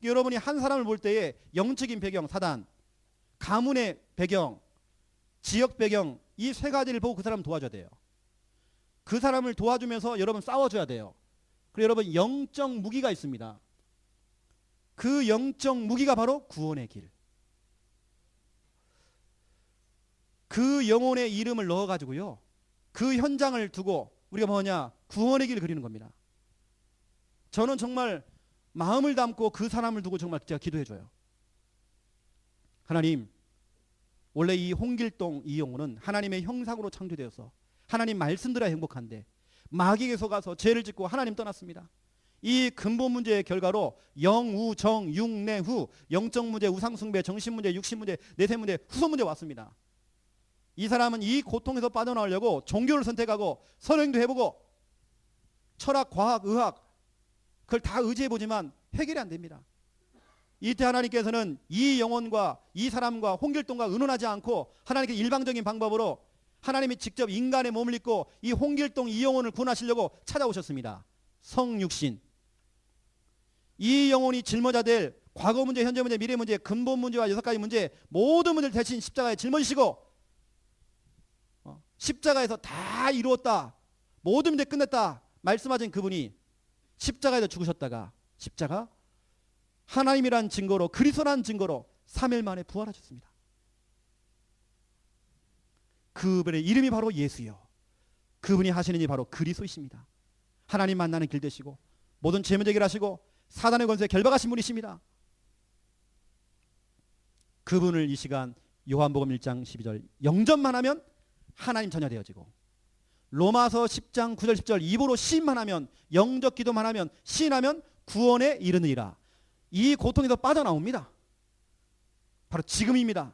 Speaker 1: 여러분이 한 사람을 볼 때에 영적인 배경, 사단, 가문의 배경, 지역 배경, 이 세 가지를 보고 그 사람을 도와줘야 돼요. 그 사람을 도와주면서 여러분 싸워줘야 돼요. 그리고 여러분 영적 무기가 있습니다. 그 영적 무기가 바로 구원의 길. 그 영혼의 이름을 넣어가지고요. 그 현장을 두고 우리가 뭐냐? 구원의 길을 그리는 겁니다. 저는 정말 마음을 담고 그 사람을 두고 정말 제가 기도해줘요. 하나님, 원래 이 홍길동 이 영혼은 하나님의 형상으로 창조되어서 하나님 말씀들어야 행복한데 마귀에게 속아서 죄를 짓고 하나님 떠났습니다. 이 근본 문제의 결과로 영, 우, 정, 육, 내, 후, 영적 문제, 우상숭배, 정신 문제, 육신 문제, 내세 문제, 후손 문제 왔습니다. 이 사람은 이 고통에서 빠져나오려고 종교를 선택하고 선행도 해보고 철학, 과학, 의학 그걸 다 의지해보지만 해결이 안 됩니다. 이때 하나님께서는 이 영혼과 이 사람과 홍길동과 의논하지 않고 하나님께 일방적인 방법으로 하나님이 직접 인간의 몸을 입고 이 홍길동 이 영혼을 구원하시려고 찾아오셨습니다. 성육신. 이 영혼이 짊어져야 될 과거 문제, 현재 문제, 미래 문제, 근본 문제와 6가지 문제 모든 문제를 대신 십자가에 짊어지시고 십자가에서 다 이루었다. 모든 문제 끝냈다. 말씀하신 그분이 십자가에서 죽으셨다가 십자가 하나님이란 증거로 그리스도란 증거로 3일 만에 부활하셨습니다. 그분의 이름이 바로 예수요. 그분이 하시는 일이 바로 그리스도이십니다. 하나님 만나는 길 되시고 모든 죄 문제 해결하시고 사단의 권세 결박하신 분이십니다. 그분을 이 시간 요한복음 1장 12절 영접만 하면 하나님 자녀 되어지고 로마서 10장 9절 10절 입으로 시인만 하면 영적 기도만 하면 시인하면 구원에 이르느니라. 이 고통에서 빠져나옵니다. 바로 지금입니다.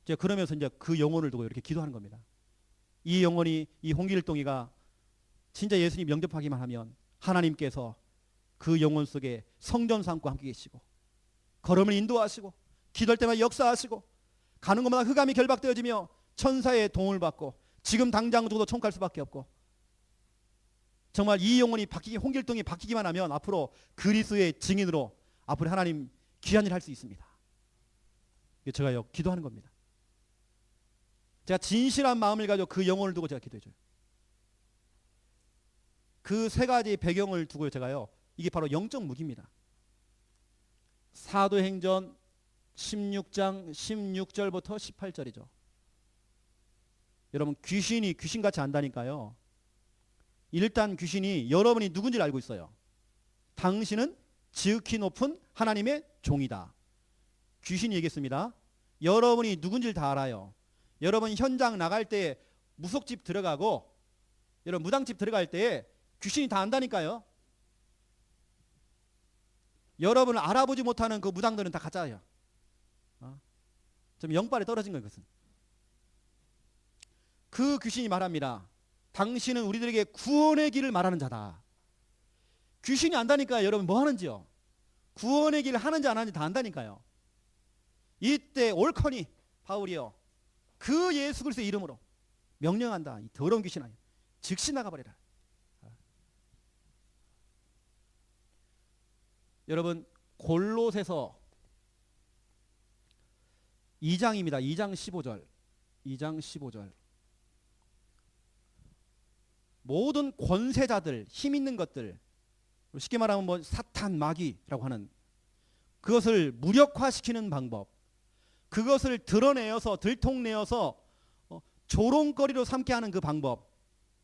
Speaker 1: 제가 그러면서 이제 그 영혼을 두고 이렇게 기도하는 겁니다. 이 영혼이 이 홍길동이가 진짜 예수님 영접하기만 하면 하나님께서 그 영혼 속에 성전 삼고 함께 계시고 걸음을 인도하시고 기도할 때마다 역사하시고 가는 곳마다 흑암이 결박되어지며 천사의 도움을 받고 지금 당장 죽어도 총칼 수밖에 없고 정말 이 영혼이 바뀌기 홍길동이 바뀌기만 하면 앞으로 그리스도의 증인으로 앞으로 하나님 귀한 일을 할 수 있습니다. 제가 기도하는 겁니다. 제가 진실한 마음을 가지고 그 영혼을 두고 제가 기도해줘요. 그 세 가지 배경을 두고 제가요 이게 바로 영적 무기입니다. 사도행전 16장 16절부터 18절이죠. 여러분 귀신이 귀신같이 안다니까요. 일단 귀신이 여러분이 누군지를 알고 있어요. 당신은 지극히 높은 하나님의 종이다. 귀신이 얘기했습니다. 여러분이 누군지를 다 알아요. 여러분 현장 나갈 때 무속집 들어가고 여러분 무당집 들어갈 때 귀신이 다 안다니까요. 여러분을 알아보지 못하는 그 무당들은 다 가짜예요. 좀 영빨에 떨어진 거예요. 그것은. 그 귀신이 말합니다. 당신은 우리들에게 구원의 길을 말하는 자다. 귀신이 안다니까요. 여러분 뭐 하는지요. 구원의 길을 하는지 안 하는지 다 안다니까요. 이때 옳거니 바울이요. 그 예수 그리스도의 이름으로 명령한다. 이 더러운 귀신 아니야. 즉시 나가버리라. 여러분 골로새서 2장입니다. 2장 15절. 2장 15절. 모든 권세자들, 힘 있는 것들, 쉽게 말하면 뭐 사탄, 마귀라고 하는 그것을 무력화시키는 방법, 그것을 드러내어서 들통내어서 조롱거리로 삼게 하는 그 방법,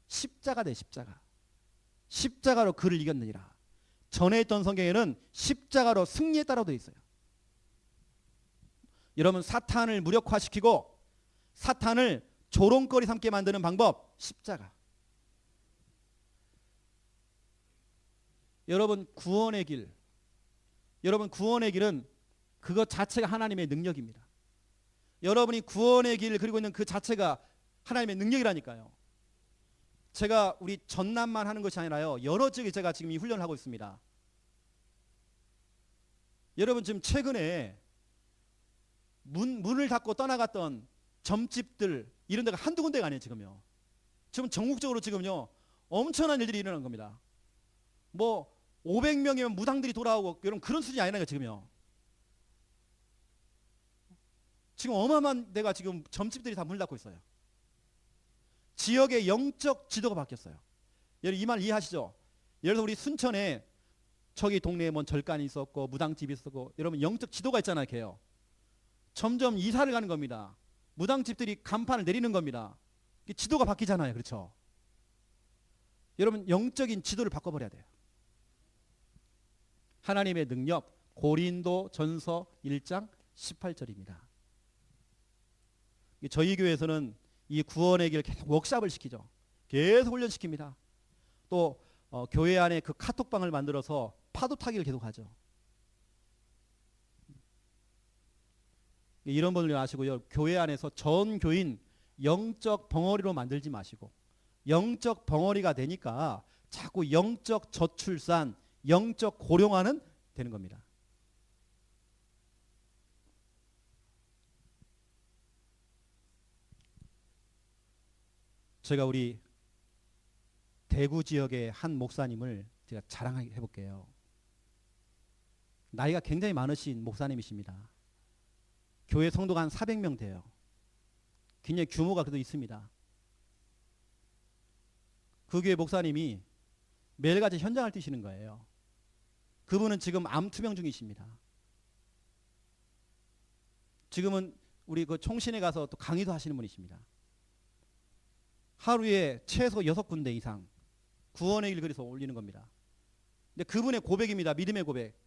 Speaker 1: 십자가 돼. 십자가. 십자가로 그를 이겼느니라. 전에 있던 성경에는 십자가로 승리했다라고 되어 있어요. 여러분 사탄을 무력화시키고 사탄을 조롱거리 삼게 만드는 방법, 십자가. 여러분 구원의 길, 여러분 구원의 길은 그것 자체가 하나님의 능력입니다. 여러분이 구원의 길을 그리고 있는 그 자체가 하나님의 능력이라니까요. 제가 우리 전남만 하는 것이 아니라요, 여러 지역에 제가 지금 이 훈련을 하고 있습니다. 여러분 지금 최근에 문을 닫고 떠나갔던 점집들 이런 데가 한두 군데가 아니에요. 지금 전국적으로 지금요 엄청난 일들이 일어난 겁니다. 뭐 500명이면 무당들이 돌아오고 이런 그런 수준이 아니라요. 지금 어마어마한 데가 지금 점집들이 다 문을 닫고 있어요. 지역의 영적 지도가 바뀌었어요. 여러분 이 말 이해하시죠? 예를 들어 우리 순천에 저기 동네에 뭔 절간이 있었고 무당집이 있었고, 여러분 영적 지도가 있잖아요. 걔요. 점점 이사를 가는 겁니다. 무당집들이 간판을 내리는 겁니다. 지도가 바뀌잖아요. 그렇죠? 여러분 영적인 지도를 바꿔버려야 돼요. 하나님의 능력, 고린도 전서 1장 18절입니다. 저희 교회에서는 이 구원의 길 계속 워크숍을 시키죠. 계속 훈련시킵니다. 또 교회 안에 그 카톡방을 만들어서 파도 타기를 계속 하죠. 이런 분들 아시고요. 교회 안에서 전 교인 영적 벙어리로 만들지 마시고, 영적 벙어리가 되니까 자꾸 영적 저출산, 영적 고령화는 되는 겁니다. 제가 우리 대구 지역의 한 목사님을 제가 자랑해 볼게요. 나이가 굉장히 많으신 목사님이십니다. 교회 성도가 한 400명 돼요. 굉장히 규모가 그래도 있습니다. 그 교회 목사님이 매일같이 현장을 뛰시는 거예요. 그분은 지금 암 투병 중이십니다. 지금은 우리 그 총신에 가서 또 강의도 하시는 분이십니다. 하루에 최소 6군데 이상 구원의 길 그래서 올리는 겁니다. 근데 그분의 고백입니다. 믿음의 고백.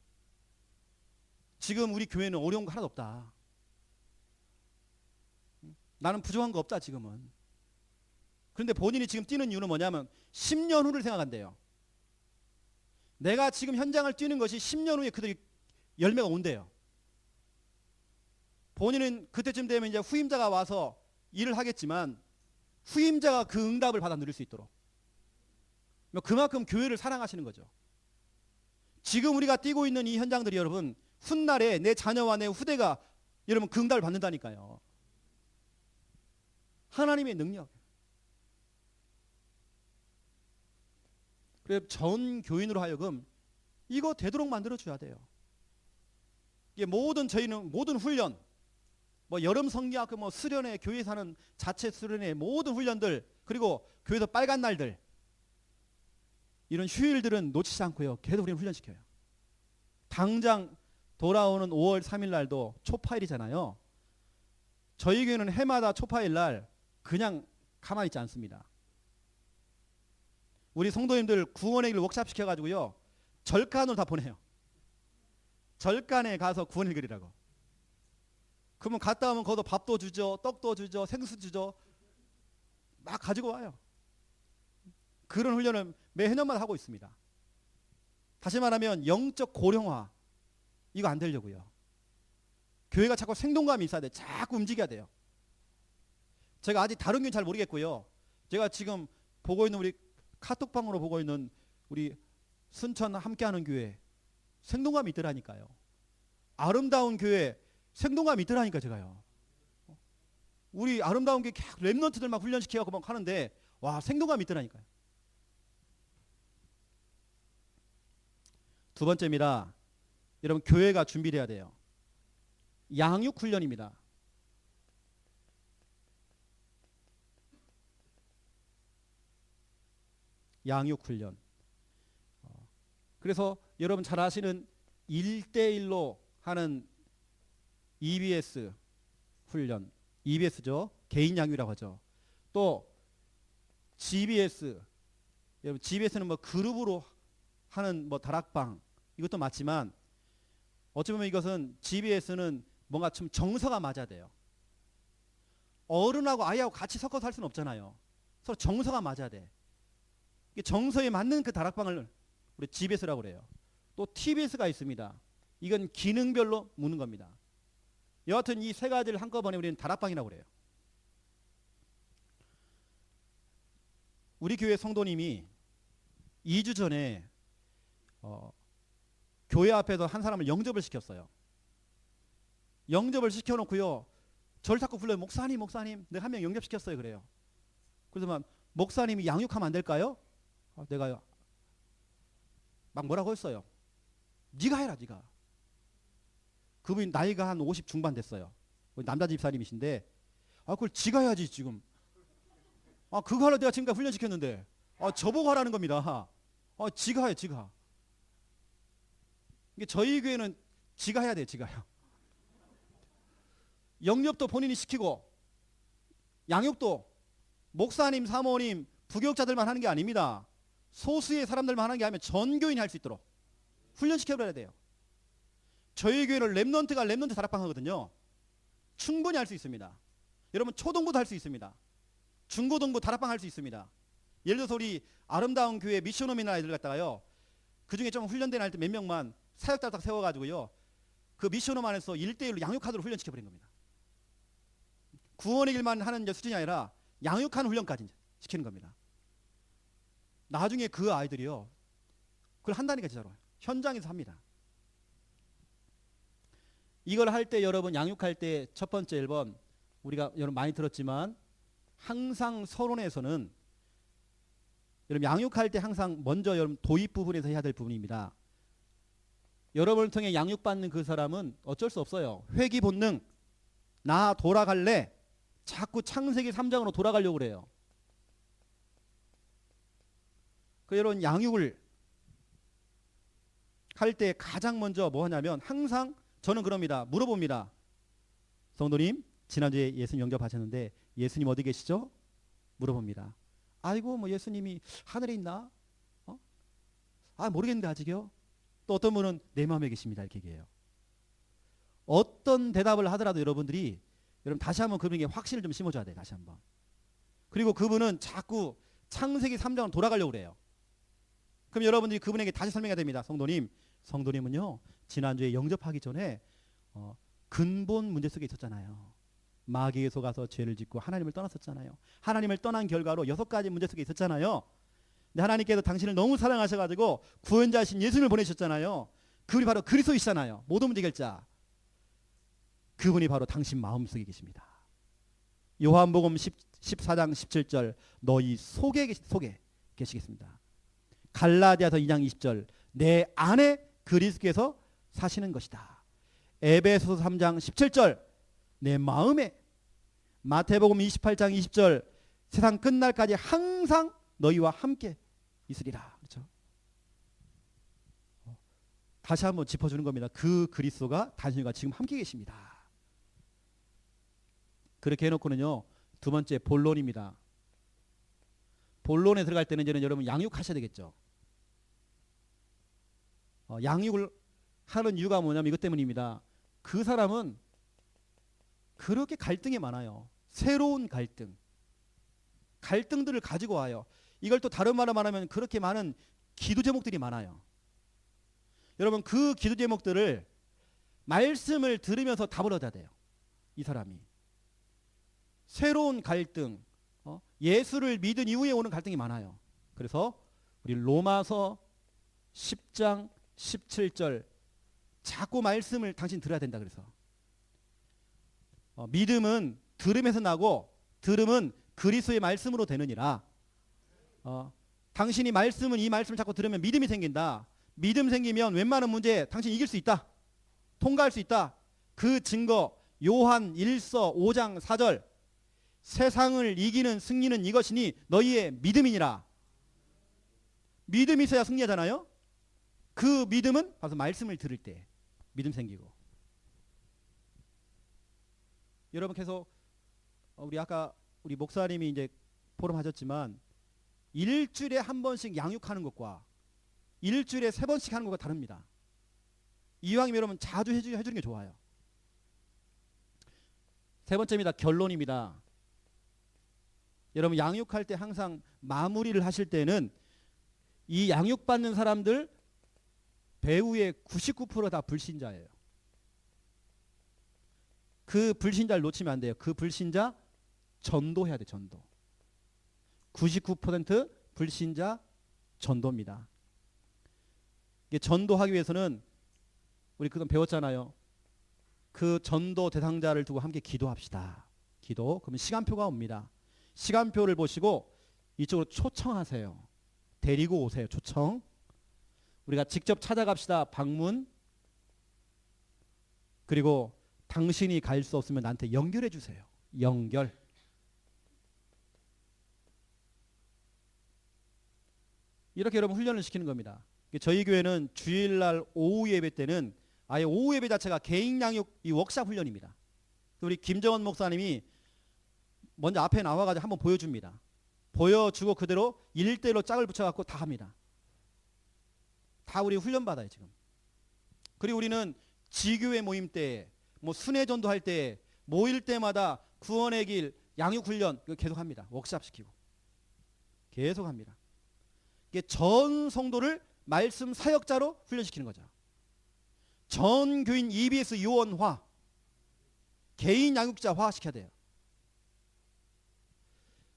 Speaker 1: 지금 우리 교회는 어려운 거 하나도 없다. 나는 부족한 거 없다 지금은. 그런데 본인이 지금 뛰는 이유는 뭐냐면 10년 후를 생각한대요. 내가 지금 현장을 뛰는 것이 10년 후에 그들이 열매가 온대요. 본인은 그때쯤 되면 이제 후임자가 와서 일을 하겠지만 후임자가 그 응답을 받아 누릴 수 있도록, 그만큼 교회를 사랑하시는 거죠. 지금 우리가 뛰고 있는 이 현장들이 여러분 훗날에 내 자녀와 내 후대가 여러분 그 응답을 받는다니까요. 하나님의 능력. 그래서 전 교인으로 하여금 이거 되도록 만들어줘야 돼요. 이게 저희는 모든 훈련, 뭐 여름 성리학, 뭐 수련회, 교회에서 하는 자체 수련회 모든 훈련들, 그리고 교회에서 빨간 날들, 이런 휴일들은 놓치지 않고요. 계속 우리는 훈련시켜요. 당장 돌아오는 5월 3일 날도 초파일이잖아요. 저희 교회는 해마다 초파일 날 그냥 가만히 있지 않습니다. 우리 성도님들 구원의 길 워크숍 시켜가지고요, 절간으로 다 보내요. 절간에 가서 구원의 길이라고. 그러면 갔다 오면 거기서 밥도 주죠, 떡도 주죠, 생수 주죠. 막 가지고 와요. 그런 훈련을 매해년마다 하고 있습니다. 다시 말하면 영적 고령화, 이거 안 되려고요. 교회가 자꾸 생동감이 있어야 돼. 자꾸 움직여야 돼요. 제가 아직 다른 교회는 잘 모르겠고요. 제가 지금 보고 있는 우리 카톡방으로 보고 있는 우리 순천 함께하는 교회 생동감이 있더라니까요. 아름다운 교회 생동감이 있더라니까 제가요. 우리 아름다운 교회 랩런트들 막 훈련시켜갖고 막 하는데 와 생동감이 있더라니까요. 두 번째입니다. 여러분 교회가 준비돼야 돼요. 양육 훈련입니다. 양육 훈련. 그래서 여러분 잘 아시는 1대1로 하는 EBS 훈련, EBS죠. 개인 양육이라고 하죠. 또 GBS, 여러분 GBS는 뭐 그룹으로 하는 뭐 다락방, 이것도 맞지만 어찌 보면 이것은 GBS는 뭔가 좀 정서가 맞아야 돼요. 어른하고 아이하고 같이 섞어서 할 수는 없잖아요. 서로 정서가 맞아야 돼. 정서에 맞는 그 다락방을 우리 GBS라고 그래요. 또 TBS가 있습니다. 이건 기능별로 묻는 겁니다. 여하튼 이 세 가지를 한꺼번에 우리는 다락방이라고 그래요. 우리 교회 성도님이 2주 전에 교회 앞에서 한 사람을 영접을 시켰어요. 영접을 시켜놓고요. 저를 자꾸 불러요. 목사님, 목사님, 내가 한 명 영접시켰어요. 그래요. 그래서 막 목사님이 양육하면 안 될까요? 내가 막 뭐라고 했어요. 네가 해라, 네가. 그분이 나이가 한 50 중반 됐어요. 남자 집사님이신데, 그걸 지가 해야지 지금. 그거 하려 내가 지금까지 훈련시켰는데, 저보고 하라는 겁니다. 지가 해, 지가. 이게 저희 교회는 지가 해야 돼요, 지가요. 영접도 본인이 시키고, 양육도 목사님, 사모님, 부교육자들만 하는 게 아닙니다. 소수의 사람들만 하는 게 아니면 전 교인이 할 수 있도록 훈련시켜버려야 돼요. 저희 교회는 랩넌트 다락방 하거든요. 충분히 할 수 있습니다. 여러분 초등부도 할 수 있습니다. 중고등부 다락방 할 수 있습니다. 예를 들어서 우리 아름다운 교회 미션홈이나 아이들 갖다가요. 그중에 좀 훈련된 아이들 몇 명만 사역자 딱 세워가지고요. 그 미션홈 안에서 1대1로 양육하도록 훈련시켜버린 겁니다. 구원의 길만 하는 수준이 아니라 양육하는 훈련까지 시키는 겁니다. 나중에 그 아이들이요. 그걸 한다니까 진짜로. 현장에서 합니다. 이걸 할 때 여러분 양육할 때 첫 번째 1번 우리가 여러분 많이 들었지만 항상 서론에서는 여러분 양육할 때 항상 먼저 여러분 도입 부분에서 해야 될 부분입니다. 여러분을 통해 양육받는 그 사람은 어쩔 수 없어요. 회귀 본능, 나 돌아갈래, 자꾸 창세기 3장으로 돌아가려고 그래요. 여러분 양육을 할 때 가장 먼저 뭐 하냐면 항상 저는 그럽니다. 물어봅니다. 성도님, 지난주에 예수님 영접하셨는데 예수님 어디 계시죠? 물어봅니다. 아이고 뭐 예수님이 하늘에 있나? 모르겠는데 아직요. 또 어떤 분은 내 마음에 계십니다. 이렇게 얘기해요. 어떤 대답을 하더라도 여러분 다시 한번 그분에게 확신을 좀 심어줘야 돼요. 다시 한번. 그리고 그분은 자꾸 창세기 3장으로 돌아가려고 그래요. 그럼 여러분들이 그분에게 다시 설명해야 됩니다. 성도님은요 지난주에 영접하기 전에 근본 문제 속에 있었잖아요. 마귀에 속아서 죄를 짓고 하나님을 떠났었잖아요. 하나님을 떠난 결과로 6가지 문제 속에 있었잖아요. 근데 하나님께서 당신을 너무 사랑하셔가지고 구원자신 예수님을 보내셨잖아요. 그분이 바로 그리스도이시잖아요. 모든 문제 해결자. 그분이 바로 당신 마음속에 계십니다. 요한복음 14장 17절 너희 속에 계시겠습니다. 갈라디아서 2장 20절 내 안에 그리스도께서 사시는 것이다. 에베소서 3장 17절 내 마음에, 마태복음 28장 20절 세상 끝날까지 항상 너희와 함께 있으리라. 그렇죠? 다시 한번 짚어주는 겁니다. 그 그리스도가 당신과 지금 함께 계십니다. 그렇게 해놓고는요 두 번째 본론입니다. 본론에 들어갈 때는 이제는 여러분 양육하셔야 되겠죠. 양육을 하는 이유가 뭐냐면 이것 때문입니다. 그 사람은 그렇게 갈등이 많아요. 새로운 갈등들을 가지고 와요. 이걸 또 다른 말로 말하면 그렇게 많은 기도 제목들이 많아요. 여러분 그 기도 제목들을 말씀을 들으면서 답을 얻어야 돼요. 이 사람이. 새로운 갈등, 예수를 믿은 이후에 오는 갈등이 많아요. 그래서 우리 로마서 10장 17절 자꾸 말씀을 당신 들어야 된다. 그래서 믿음은 들음에서 나고 들음은 그리스도의 말씀으로 되느니라. 당신이 이 말씀을 자꾸 들으면 믿음이 생긴다. 믿음 생기면 웬만한 문제 당신 이길 수 있다. 통과할 수 있다. 그 증거 요한 1서 5장 4절 세상을 이기는 승리는 이것이니 너희의 믿음이니라. 믿음이 있어야 승리하잖아요. 그 믿음은 바로 말씀을 들을 때 믿음 생기고. 여러분 계속 우리 목사님이 이제 포럼 하셨지만 일주일에 한 번씩 양육하는 것과 일주일에 3번씩 하는 것과 다릅니다. 이왕이면 여러분 자주 해주는 게 좋아요. 세 번째입니다. 결론입니다. 여러분 양육할 때 항상 마무리를 하실 때는 이 양육받는 사람들 배후의 99%다 불신자예요. 그 불신자를 놓치면 안 돼요. 그 불신자 전도해야 돼. 전도. 99% 불신자 전도입니다. 이게 전도하기 위해서는 우리 그건 배웠잖아요. 그 전도 대상자를 두고 함께 기도합시다. 기도. 그러면 시간표가 옵니다. 시간표를 보시고 이쪽으로 초청하세요. 데리고 오세요. 초청. 우리가 직접 찾아갑시다. 방문. 그리고 당신이 갈 수 없으면 나한테 연결해 주세요. 연결. 이렇게 여러분 훈련을 시키는 겁니다. 저희 교회는 주일날 오후 예배 때는 아예 오후 예배 자체가 개인 양육 이 워크샵 훈련입니다. 우리 김정원 목사님이 먼저 앞에 나와가지고 한번 보여줍니다. 보여주고 그대로 1대1로 짝을 붙여갖고 다 합니다. 다 우리 훈련 받아요 지금. 그리고 우리는 지교회 모임 때, 뭐 순회 전도할 때, 모일 때마다 구원의 길 양육 훈련 계속 합니다. 워크샵 시키고 계속 합니다. 이게 전 성도를 말씀 사역자로 훈련시키는 거죠. 전 교인 EBS 요원화, 개인 양육자화 시켜야 돼요.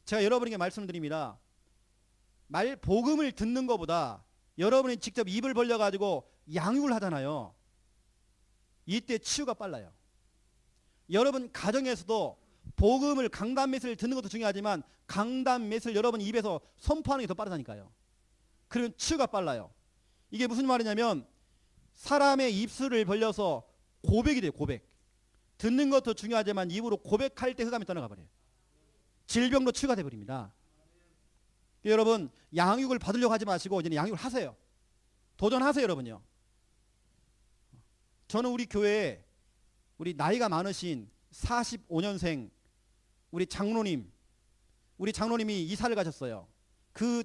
Speaker 1: 제가 여러분에게 말씀드립니다. 복음을 듣는 것보다 여러분이 직접 입을 벌려가지고 양육을 하잖아요. 이때 치유가 빨라요. 여러분 가정에서도 복음을 강단 메시지를 듣는 것도 중요하지만 강단 메시지를 여러분 입에서 선포하는 게 더 빠르다니까요. 그러면 치유가 빨라요. 이게 무슨 말이냐면 사람의 입술을 벌려서 고백이 돼요. 고백. 듣는 것도 중요하지만 입으로 고백할 때 흑암이 떠나가 버려요. 질병도 치유가 돼버립니다. 여러분 양육을 받으려고 하지 마시고 이제 양육을 하세요. 도전하세요 여러분요. 저는 우리 교회에 우리 나이가 많으신 45년생 우리 장로님이 이사를 가셨어요. 그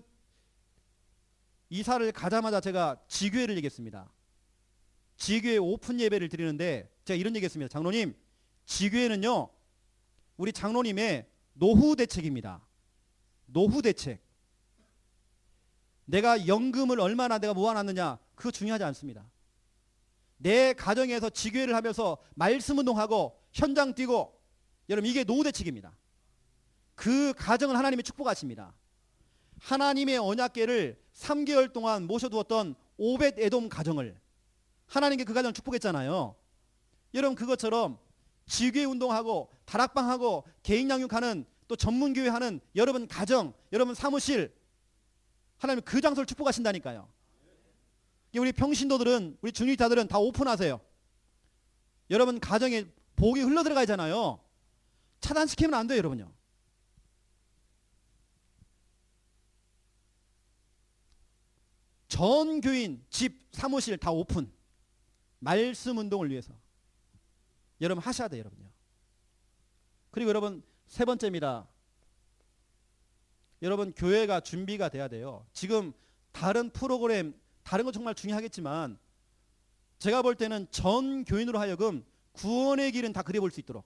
Speaker 1: 이사를 가자마자 제가 지교회를 얘기했습니다. 지교회 오픈 예배를 드리는데 제가 이런 얘기했습니다. 장로님, 지교회는요 우리 장로님의 노후 대책입니다. 노후 대책. 내가 연금을 얼마나 내가 모아놨느냐 그거 중요하지 않습니다. 내 가정에서 지교회를 하면서 말씀 운동하고 현장 뛰고 여러분 이게 노후 대책입니다. 그 가정을 하나님이 축복하십니다. 하나님의 언약궤를 3개월 동안 모셔두었던 오벳 에돔 가정을 하나님께 그 가정을 축복했잖아요. 여러분 그것처럼 지교회 운동하고 다락방하고 개인 양육하는 또 전문교회 하는 여러분 가정, 여러분 사무실 하나님 그 장소를 축복하신다니까요. 우리 평신도들은 우리 중직자들은 다 오픈하세요. 여러분 가정에 복이 흘러들어가잖아요. 차단시키면 안 돼요 여러분요. 전 교인, 집, 사무실 다 오픈. 말씀 운동을 위해서. 여러분 하셔야 돼요 여러분요. 그리고 여러분 세 번째입니다. 여러분 교회가 준비가 돼야 돼요. 지금 다른 프로그램 다른 건 정말 중요하겠지만 제가 볼 때는 전 교인으로 하여금 구원의 길은 다 그려볼 수 있도록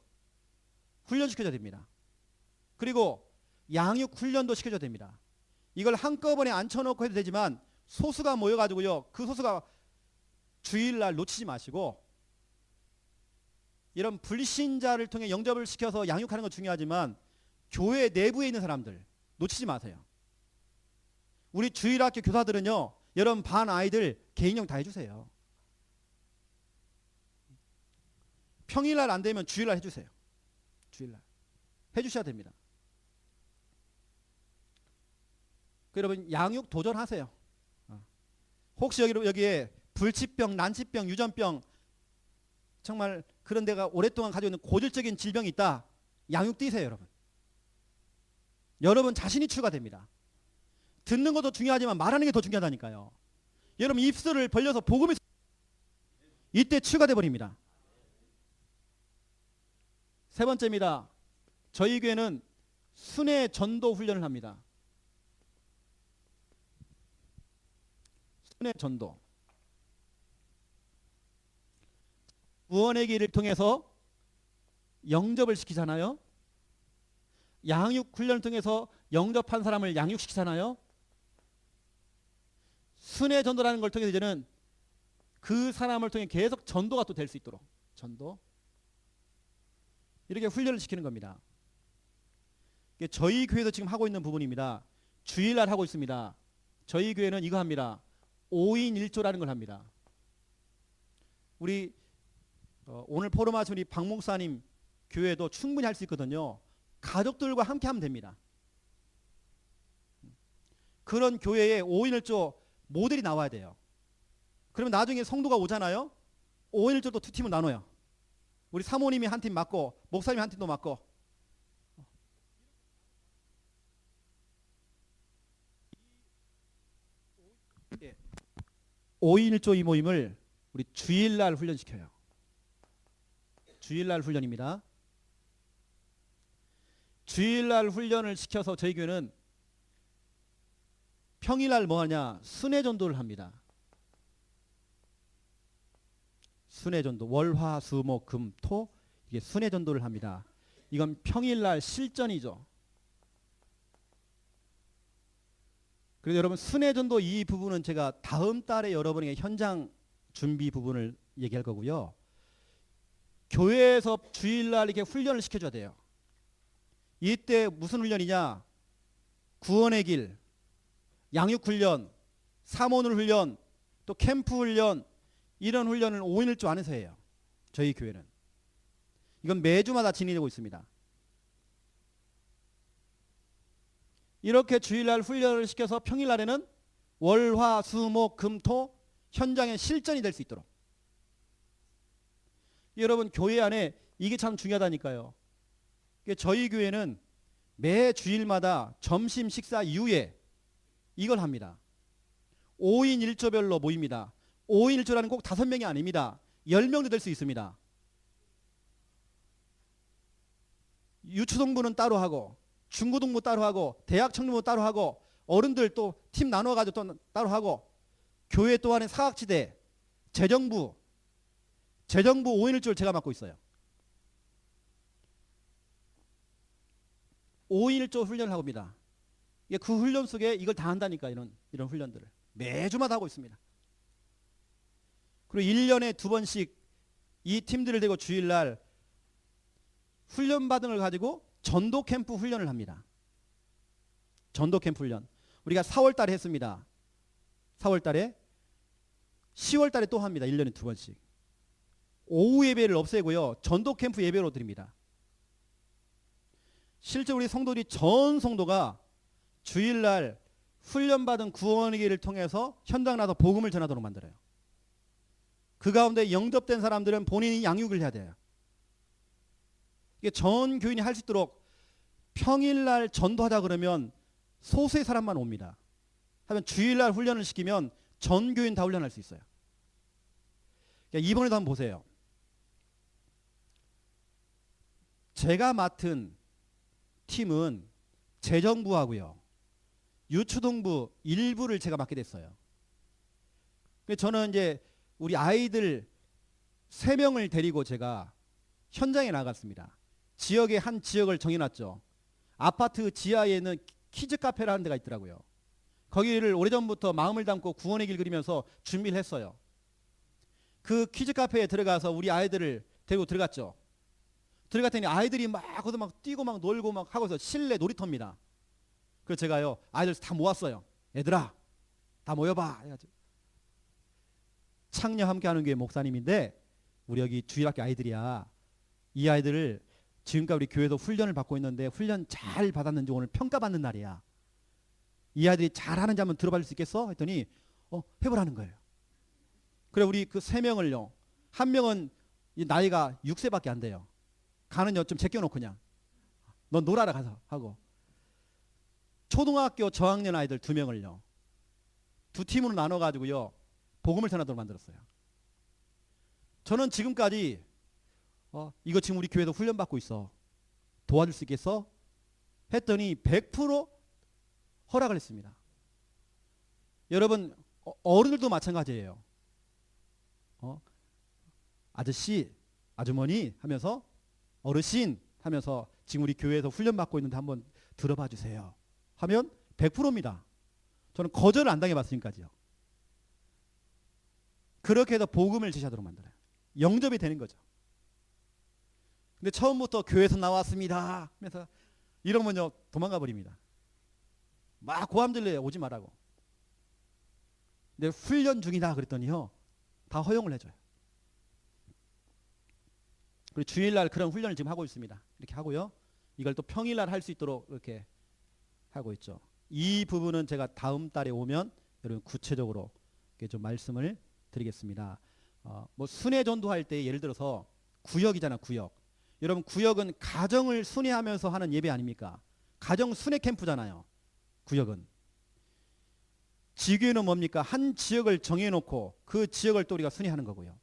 Speaker 1: 훈련시켜줘야 됩니다. 그리고 양육 훈련도 시켜줘야 됩니다. 이걸 한꺼번에 앉혀놓고 해도 되지만 소수가 모여가지고요. 그 소수가 주일날 놓치지 마시고 이런 불신자를 통해 영접을 시켜서 양육하는 건 중요하지만 교회 내부에 있는 사람들 놓치지 마세요. 우리 주일학교 교사들은요. 여러분 반 아이들 개인형 다 해주세요. 평일날 안 되면 주일날 해주세요. 주일날 해주셔야 됩니다. 여러분 양육 도전하세요. 혹시 여기에 불치병, 난치병, 유전병 정말 그런 데가 오랫동안 가지고 있는 고질적인 질병이 있다. 양육 뛰세요 여러분. 여러분 자신이 치유가 됩니다. 듣는 것도 중요하지만 말하는 게 더 중요하다니까요. 여러분 입술을 벌려서 복음이 이때 치유가 돼버립니다. 세 번째입니다. 저희 교회는 순회 전도 훈련을 합니다. 순회 전도. 구원의 길을 통해서 영접을 시키잖아요. 양육 훈련을 통해서 영접한 사람을 양육시키잖아요. 순회 전도라는 걸 통해서 이제는 그 사람을 통해 계속 전도가 또 될 수 있도록 전도 이렇게 훈련을 시키는 겁니다. 이게 저희 교회에서 지금 하고 있는 부분입니다. 주일날 하고 있습니다. 저희 교회는 이거 합니다. 5인 1조라는 걸 합니다. 우리 오늘 포럼하신 우리 박 목사님 교회도 충분히 할 수 있거든요. 가족들과 함께 하면 됩니다. 그런 교회에 5인 1조 모델이 나와야 돼요. 그러면 나중에 성도가 오잖아요. 5인 1조도 두 팀을 나눠요. 우리 사모님이 한 팀 맡고 목사님이 한 팀도 맡고. 예. 5인 1조 이 모임을 우리 주일날 훈련시켜요. 주일날 훈련입니다. 주일날 훈련을 시켜서 저희 교회는 평일날 뭐하냐? 순회전도를 합니다. 순회전도 월화수목금토 이게 순회전도를 합니다. 이건 평일날 실전이죠. 그래서 여러분 순회전도 이 부분은 제가 다음 달에 여러분에게 현장 준비 부분을 얘기할 거고요. 교회에서 주일날 이렇게 훈련을 시켜줘야 돼요. 이때 무슨 훈련이냐? 구원의 길, 양육훈련, 사모늘 훈련, 또 캠프 훈련 이런 훈련을 5인 1조 안에서 해요. 저희 교회는. 이건 매주마다 진행되고 있습니다. 이렇게 주일날 훈련을 시켜서 평일날에는 월화수목금토 현장의 실전이 될 수 있도록. 여러분 교회 안에 이게 참 중요하다니까요. 저희 교회는 매 주일마다 점심 식사 이후에 이걸 합니다. 5인 1조별로 모입니다. 5인 1조라는 꼭 5명이 아닙니다. 10명도 될 수 있습니다. 유초동부는 따로 하고 중고등부 따로 하고 대학 청년부 따로 하고 어른들 또 팀 나눠가지고 또 따로 하고 교회 또 안에 사각지대 재정부 5인 1조를 제가 맡고 있어요. 5인 1조 훈련을 하고 있습니다. 그 훈련 속에 이걸 다 한다니까 이런 훈련들을 매주마다 하고 있습니다. 그리고 1년에 2번씩 이 팀들을 대고 주일날 훈련받은 걸 가지고 전도 캠프 훈련을 합니다. 전도 캠프 훈련. 우리가 4월 달에 했습니다. 4월 달에 10월 달에 또 합니다. 1년에 2번씩. 오후 예배를 없애고요. 전도 캠프 예배로 드립니다. 실제 우리 성도들이 전 성도가 주일날 훈련받은 구원의 길을 통해서 현장 나서 복음을 전하도록 만들어요. 그 가운데 영접된 사람들은 본인이 양육을 해야 돼요. 이게 전 교인이 할 수 있도록 평일날 전도하자 그러면 소수의 사람만 옵니다. 하면 주일날 훈련을 시키면 전 교인 다 훈련할 수 있어요. 이번에도 한번 보세요. 제가 맡은 팀은 재정부하고요. 유초동부 일부를 제가 맡게 됐어요. 저는 이제 우리 아이들 3명을 데리고 제가 현장에 나갔습니다. 지역의 한 지역을 정해놨죠. 아파트 지하에 있는 키즈 카페라는 데가 있더라고요. 거기를 오래전부터 마음을 담고 구원의 길 그리면서 준비를 했어요. 그 키즈 카페에 들어가서 우리 아이들을 데리고 들어갔죠. 들어갔더니 아이들이 거기서 막 뛰고 막 놀고 막 하고서 실내 놀이터입니다. 그래서 제가요 아이들 다 모았어요. 얘들아 다 모여봐 해가지고 창녀 함께하는 교회 목사님인데 우리 여기 주일학교 아이들이야. 이 아이들을 지금까지 우리 교회도 훈련을 받고 있는데 훈련 잘 받았는지 오늘 평가받는 날이야. 이 아이들이 잘하는지 한번 들어봐 줄 수 있겠어? 했더니 해보라는 거예요. 그래 우리 그 3명을요. 한 명은 나이가 6세밖에 안 돼요. 가는요 좀 제껴놓고 그냥 넌 놀아라 가서 하고 초등학교 저학년 아이들 2명을요. 2팀으로 나눠가지고요 복음을 전하도록 만들었어요. 저는 지금까지 이거 지금 우리 교회도 훈련받고 있어. 도와줄 수 있겠어? 했더니 100% 허락을 했습니다. 여러분 어른들도 마찬가지예요. 아저씨, 아주머니 하면서 어르신 하면서 지금 우리 교회에서 훈련받고 있는데 한번 들어봐 주세요. 하면 100%입니다. 저는 거절을 안 당해봤으니까요. 그렇게 해서 복음을 제시하도록 만들어요. 영접이 되는 거죠. 근데 처음부터 교회에서 나왔습니다 하면서 이러면요 도망가 버립니다. 막 고함질러요. 오지 말라고. 근데 훈련 중이다 그랬더니요 다 허용을 해줘요. 그리고 주일날 그런 훈련을 지금 하고 있습니다. 이렇게 하고요. 이걸 또 평일날 할 수 있도록 이렇게 하고 있죠. 이 부분은 제가 다음 달에 오면 여러분 구체적으로 좀 말씀을 드리겠습니다. 뭐 순회 전도할 때 예를 들어서 구역이잖아, 구역. 여러분 구역은 가정을 순회하면서 하는 예배 아닙니까? 가정 순회 캠프잖아요. 구역은. 지교회는 뭡니까? 한 지역을 정해놓고 그 지역을 또 우리가 순회하는 거고요.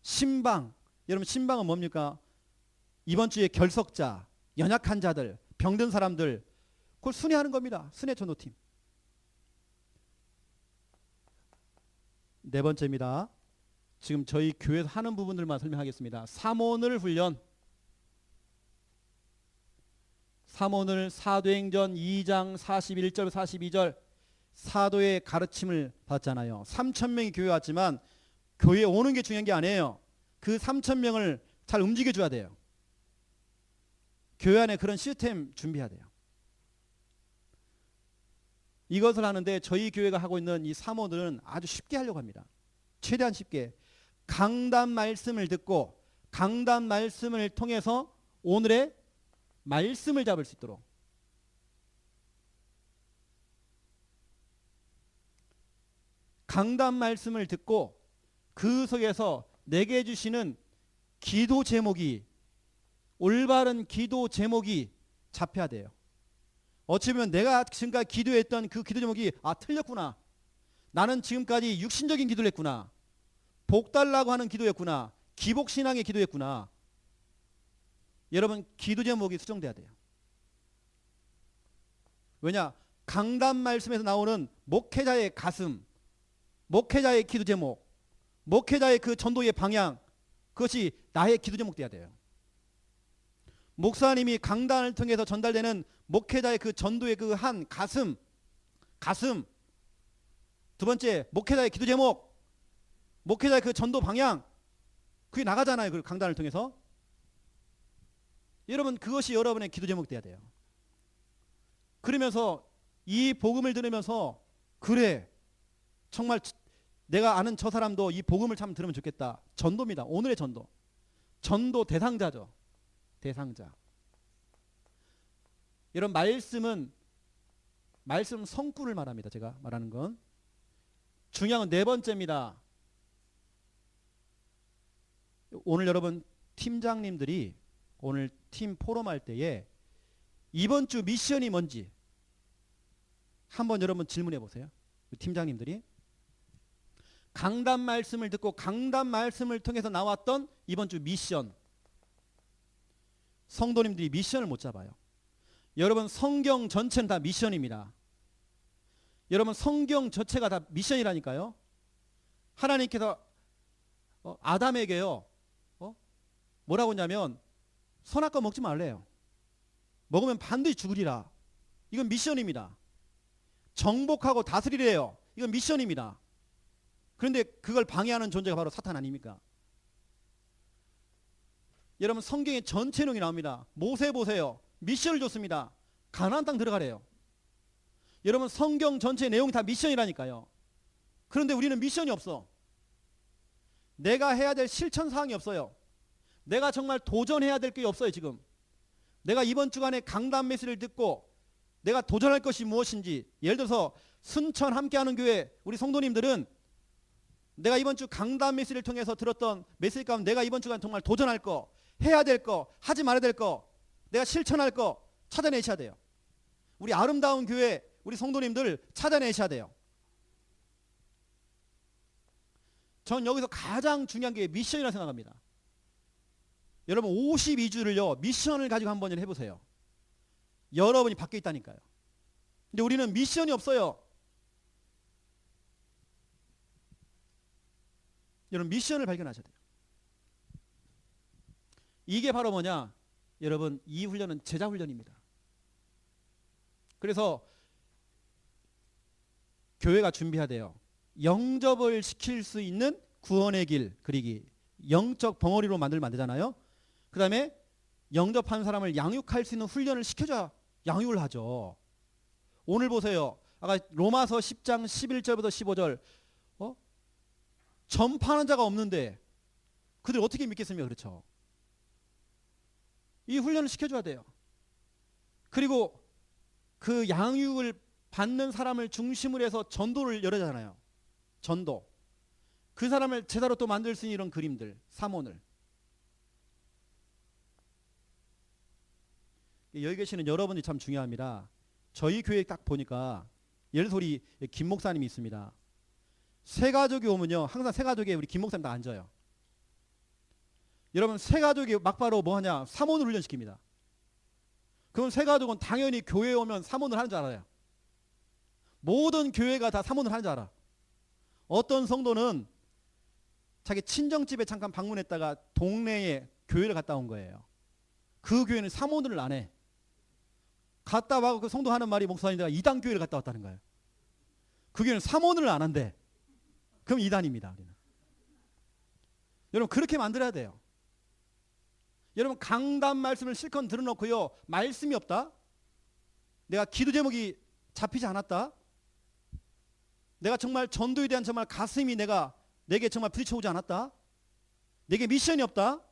Speaker 1: 신방, 여러분 신방은 뭡니까? 이번 주에 결석자, 연약한 자들, 병든 사람들 그걸 순회하는 겁니다. 순회 전도팀. 네 번째입니다. 지금 저희 교회에서 하는 부분들만 설명하겠습니다. 사모늘 훈련. 사모늘 사도행전 2장 41절 42절 사도의 가르침을 받았잖아요. 3,000명이 교회 왔지만 교회에 오는 게 중요한 게 아니에요. 그 3,000명을 잘 움직여줘야 돼요. 교회 안에 그런 시스템 준비해야 돼요. 이것을 하는데 저희 교회가 하고 있는 이 사모들은 아주 쉽게 하려고 합니다. 최대한 쉽게. 강단 말씀을 듣고 강단 말씀을 통해서 오늘의 말씀을 잡을 수 있도록. 강단 말씀을 듣고 그 속에서 내게 주시는 기도 제목이 올바른 기도 제목이 잡혀야 돼요. 어찌 보면 내가 지금까지 기도했던 그 기도 제목이 틀렸구나. 나는 지금까지 육신적인 기도를 했구나. 복 달라고 하는 기도였구나. 기복신앙의 기도였구나. 여러분 기도 제목이 수정돼야 돼요. 왜냐? 강단 말씀에서 나오는 목회자의 가슴, 목회자의 기도 제목, 목회자의 그 전도의 방향, 그것이 나의 기도 제목 돼야 돼요. 목사님이 강단을 통해서 전달되는 목회자의 그 전도의 그 한 가슴. 두 번째 목회자의 기도 제목, 목회자의 그 전도 방향, 그게 나가잖아요. 그 강단을 통해서. 여러분 그것이 여러분의 기도 제목 돼야 돼요. 그러면서 이 복음을 들으면서 그래 정말 내가 아는 저 사람도 이 복음을 참 들으면 좋겠다. 전도입니다. 오늘의 전도. 전도 대상자죠. 대상자. 이런 말씀 성구를 말합니다. 제가 말하는 건. 중요한 건 네 번째입니다. 오늘 여러분 팀장님들이 오늘 팀 포럼할 때에 이번 주 미션이 뭔지 한번 여러분 질문해 보세요. 팀장님들이 강단 말씀을 듣고 강단 말씀을 통해서 나왔던 이번 주 미션. 성도님들이 미션을 못 잡아요. 여러분 성경 전체는 다 미션입니다. 여러분 성경 전체가 다 미션이라니까요. 하나님께서 아담에게요 뭐라고 했냐면 선악과 먹지 말래요. 먹으면 반드시 죽으리라. 이건 미션입니다. 정복하고 다스리래요. 이건 미션입니다. 그런데 그걸 방해하는 존재가 바로 사탄 아닙니까? 여러분 성경에 전체 내용이 나옵니다. 모세 보세요. 미션을 줬습니다. 가나안 땅 들어가래요. 여러분 성경 전체 내용이 다 미션이라니까요. 그런데 우리는 미션이 없어. 내가 해야 될 실천 사항이 없어요. 내가 정말 도전해야 될 게 없어요. 지금 내가 이번 주간에 강단 메시지를 듣고 내가 도전할 것이 무엇인지, 예를 들어서 순천 함께하는 교회 우리 성도님들은 내가 이번 주 강단 메시지를 통해서 들었던 메시지 가운데 내가 이번 주간 정말 도전할 거, 해야 될 거, 하지 말아야 될 거, 내가 실천할 거 찾아내셔야 돼요. 우리 아름다운 교회 우리 성도님들 찾아내셔야 돼요. 전 여기서 가장 중요한 게 미션이라고 생각합니다. 여러분 52주를요 미션을 가지고 한번 해보세요. 여러분이 바뀌어 있다니까요. 근데 우리는 미션이 없어요. 여러분 미션을 발견하셔야 돼요. 이게 바로 뭐냐? 여러분 이 훈련은 제자 훈련입니다. 그래서 교회가 준비해야 돼요. 영접을 시킬 수 있는 구원의 길 그리기, 영적 벙어리로 만들잖아요. 그 다음에 영접한 사람을 양육할 수 있는 훈련을 시켜줘야 양육을 하죠. 오늘 보세요. 아까 로마서 10장 11절부터 15절 전파하는 자가 없는데 그들 어떻게 믿겠습니까? 그렇죠. 이 훈련을 시켜줘야 돼요. 그리고 그 양육을 받는 사람을 중심으로 해서 전도를 열어잖아요. 전도. 그 사람을 제자로 또 만들 수 있는 이런 그림들, 사모를. 여기 계시는 여러분이 참 중요합니다. 저희 교회 딱 보니까 예를 들어 우리 김 목사님이 있습니다. 새 가족이 오면요, 항상 새 가족에 우리 김 목사님 다 앉아요. 여러분, 새 가족이 막바로 뭐 하냐? 사모를 훈련시킵니다. 그럼 새 가족은 당연히 교회에 오면 사모를 하는 줄 알아요. 모든 교회가 다 사모를 하는 줄 알아. 어떤 성도는 자기 친정집에 잠깐 방문했다가 동네에 교회를 갔다 온 거예요. 그 교회는 사모들을 안 해. 갔다 와서 그 성도 하는 말이, 목사님 내가 이단 교회를 갔다 왔다는 거예요. 그 교회는 사모를 안 한대. 그럼 이단입니다. 우리는. 여러분, 그렇게 만들어야 돼요. 여러분, 강단 말씀을 실컷 들어놓고요, 말씀이 없다, 내가 기도 제목이 잡히지 않았다, 내가 정말 전도에 대한 정말 가슴이 내게 정말 부딪혀오지 않았다, 내게 미션이 없다,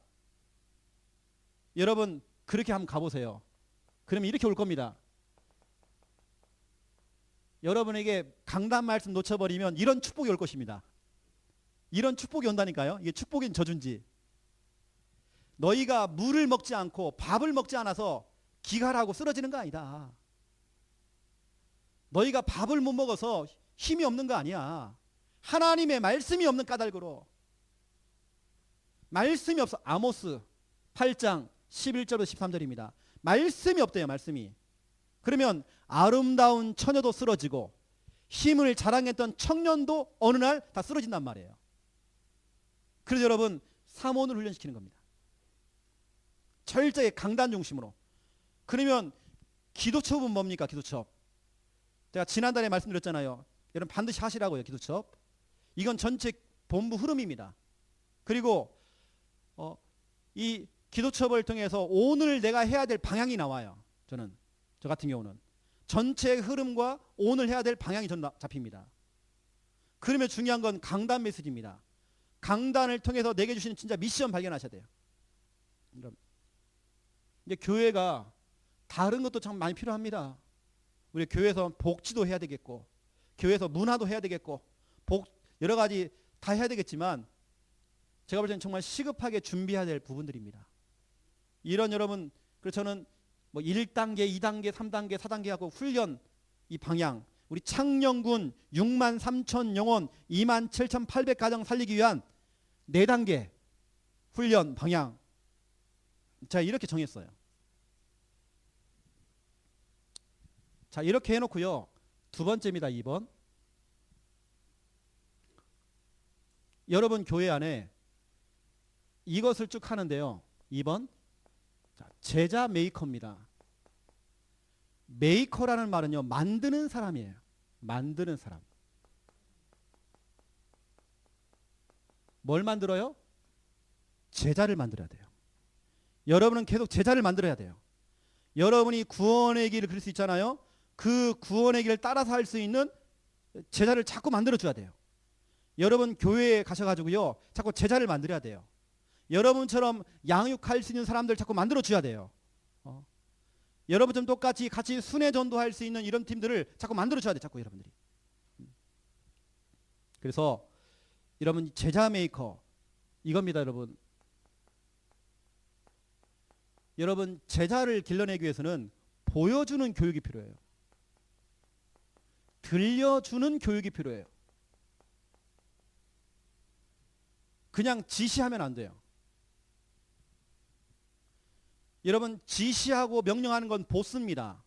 Speaker 1: 여러분 그렇게 한번 가보세요. 그러면 이렇게 올 겁니다. 여러분에게 강단 말씀 놓쳐버리면 이런 축복이 올 것입니다. 이런 축복이 온다니까요. 이게 축복인 저준지. 너희가 물을 먹지 않고 밥을 먹지 않아서 기갈하고 쓰러지는 거 아니다. 너희가 밥을 못 먹어서 힘이 없는 거 아니야. 하나님의 말씀이 없는 까닭으로. 말씀이 없어. 아모스 8장 11절부터 13절입니다. 말씀이 없대요. 말씀이. 그러면 아름다운 처녀도 쓰러지고 힘을 자랑했던 청년도 어느 날 다 쓰러진단 말이에요. 그래서 여러분, 사모를 훈련시키는 겁니다. 철저히 강단 중심으로. 그러면 기도첩은 뭡니까? 기도첩. 제가 지난달에 말씀드렸잖아요. 여러분 반드시 하시라고요. 기도첩. 이건 전체 본부 흐름입니다. 그리고 이 기도첩을 통해서 오늘 내가 해야 될 방향이 나와요. 저 같은 경우는 전체 흐름과 오늘 해야 될 방향이 저는 잡힙니다. 그러면 중요한 건 강단 메시지입니다. 강단을 통해서 내게 주시는 진짜 미션 발견하셔야 돼요. 이제 교회가 다른 것도 참 많이 필요합니다. 우리 교회에서 복지도 해야 되겠고, 교회에서 문화도 해야 되겠고, 여러 가지 다 해야 되겠지만, 제가 볼 때는 정말 시급하게 준비해야 될 부분들입니다. 이런 여러분, 그래서 저는 뭐 1단계, 2단계, 3단계, 4단계 하고 훈련 이 방향, 우리 창녕군 6만 3천 영혼 2만 7,800 가정 살리기 위한 4단계 훈련 방향, 제가 이렇게 정했어요. 자, 이렇게 해놓고요, 두 번째입니다. 2번. 여러분 교회 안에 이것을 쭉 하는데요. 2번. 자, 제자 메이커입니다. 메이커라는 말은요, 만드는 사람이에요. 만드는 사람. 뭘 만들어요? 제자를 만들어야 돼요. 여러분은 계속 제자를 만들어야 돼요. 여러분이 구원의 길을 그릴 수 있잖아요. 그 구원의 길을 따라서 할 수 있는 제자를 자꾸 만들어줘야 돼요. 여러분 교회에 가셔가지고요, 자꾸 제자를 만들어야 돼요. 여러분처럼 양육할 수 있는 사람들 자꾸 만들어줘야 돼요. 여러분처럼 똑같이 같이 순회 전도할 수 있는 이런 팀들을 자꾸 만들어줘야 돼요. 자꾸 여러분들이. 그래서 여러분 제자 메이커 이겁니다. 여러분 제자를 길러내기 위해서는 보여주는 교육이 필요해요. 들려주는 교육이 필요해요. 그냥 지시하면 안 돼요. 여러분 지시하고 명령하는 건 보스입니다.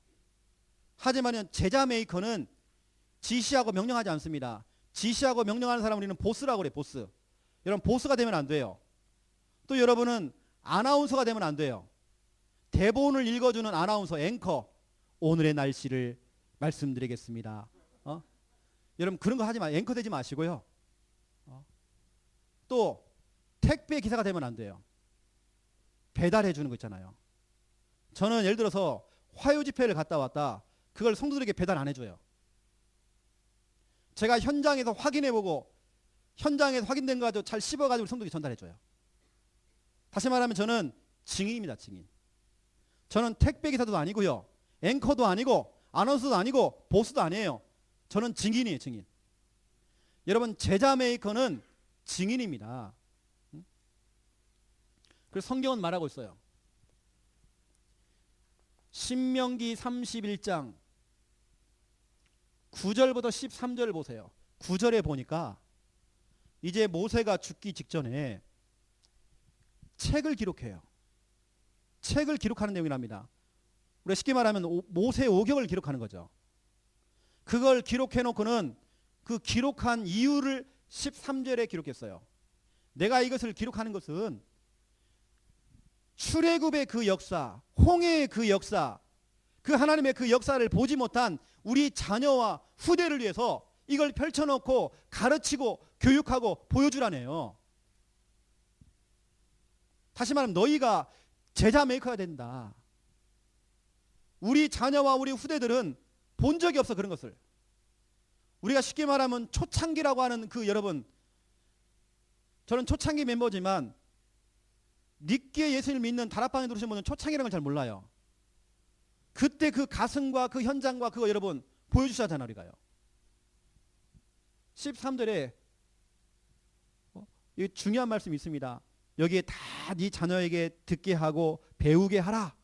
Speaker 1: 하지만 제자 메이커는 지시하고 명령하지 않습니다. 지시하고 명령하는 사람을 우리는 보스라고 그래요. 보스. 여러분 보스가 되면 안 돼요. 또 여러분은 아나운서가 되면 안 돼요. 대본을 읽어주는 아나운서, 앵커. 오늘의 날씨를 말씀드리겠습니다. 여러분 그런 거 하지 마. 앵커 되지 마시고요. 또 택배 기사가 되면 안 돼요. 배달해 주는 거 있잖아요. 저는 예를 들어서 화요 집회를 갔다 왔다. 그걸 성도들에게 배달 안 해줘요. 제가 현장에서 확인해보고 현장에서 확인된 거 가지고 잘 씹어가지고 성도에게 전달해줘요. 다시 말하면 저는 증인입니다. 증인. 저는 택배 기사도 아니고요. 앵커도 아니고 아나운서도 아니고 보스도 아니에요. 저는 증인이에요. 증인. 여러분 제자 메이커는 증인입니다. 그래서 성경은 말하고 있어요. 신명기 31장 9절부터 13절 보세요. 9절에 보니까 이제 모세가 죽기 직전에 책을 기록해요. 책을 기록하는 내용이 납니다. 우리가 쉽게 말하면 모세 오경을 기록하는 거죠. 그걸 기록해 놓고는 그 기록한 이유를 13절에 기록했어요. 내가 이것을 기록하는 것은 출애굽의 그 역사, 홍해의 그 역사, 그 하나님의 그 역사를 보지 못한 우리 자녀와 후대를 위해서 이걸 펼쳐놓고 가르치고 교육하고 보여주라네요. 다시 말하면 너희가 제자 메이커가 된다. 우리 자녀와 우리 후대들은 본 적이 없어. 그런 것을 우리가 쉽게 말하면 초창기라고 하는 그 여러분, 저는 초창기 멤버지만 늦게 예수를 믿는 다락방에 들으신 분은 초창기라는 걸 잘 몰라요. 그때 그 가슴과 그 현장과 그거 여러분 보여주셨잖아요. 우리가요 13절에 이 중요한 말씀이 있습니다. 여기에 다 네 자녀에게 듣게 하고 배우게 하라.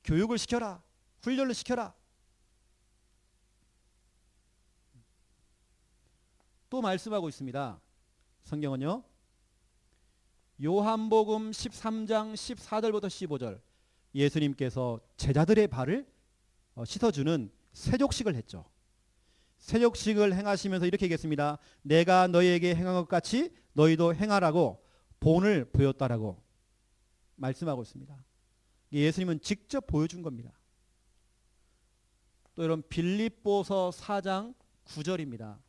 Speaker 1: 교육을 시켜라. 훈련을 시켜라. 또 말씀하고 있습니다. 성경은요. 요한복음 13장 14절부터 15절 예수님께서 제자들의 발을 씻어주는 세족식을 했죠. 세족식을 행하시면서 이렇게 얘기했습니다. 내가 너희에게 행한 것 같이 너희도 행하라고 본을 보였다라고 말씀하고 있습니다. 예수님은 직접 보여준 겁니다. 또 여러분 빌립보서 4장 9절입니다.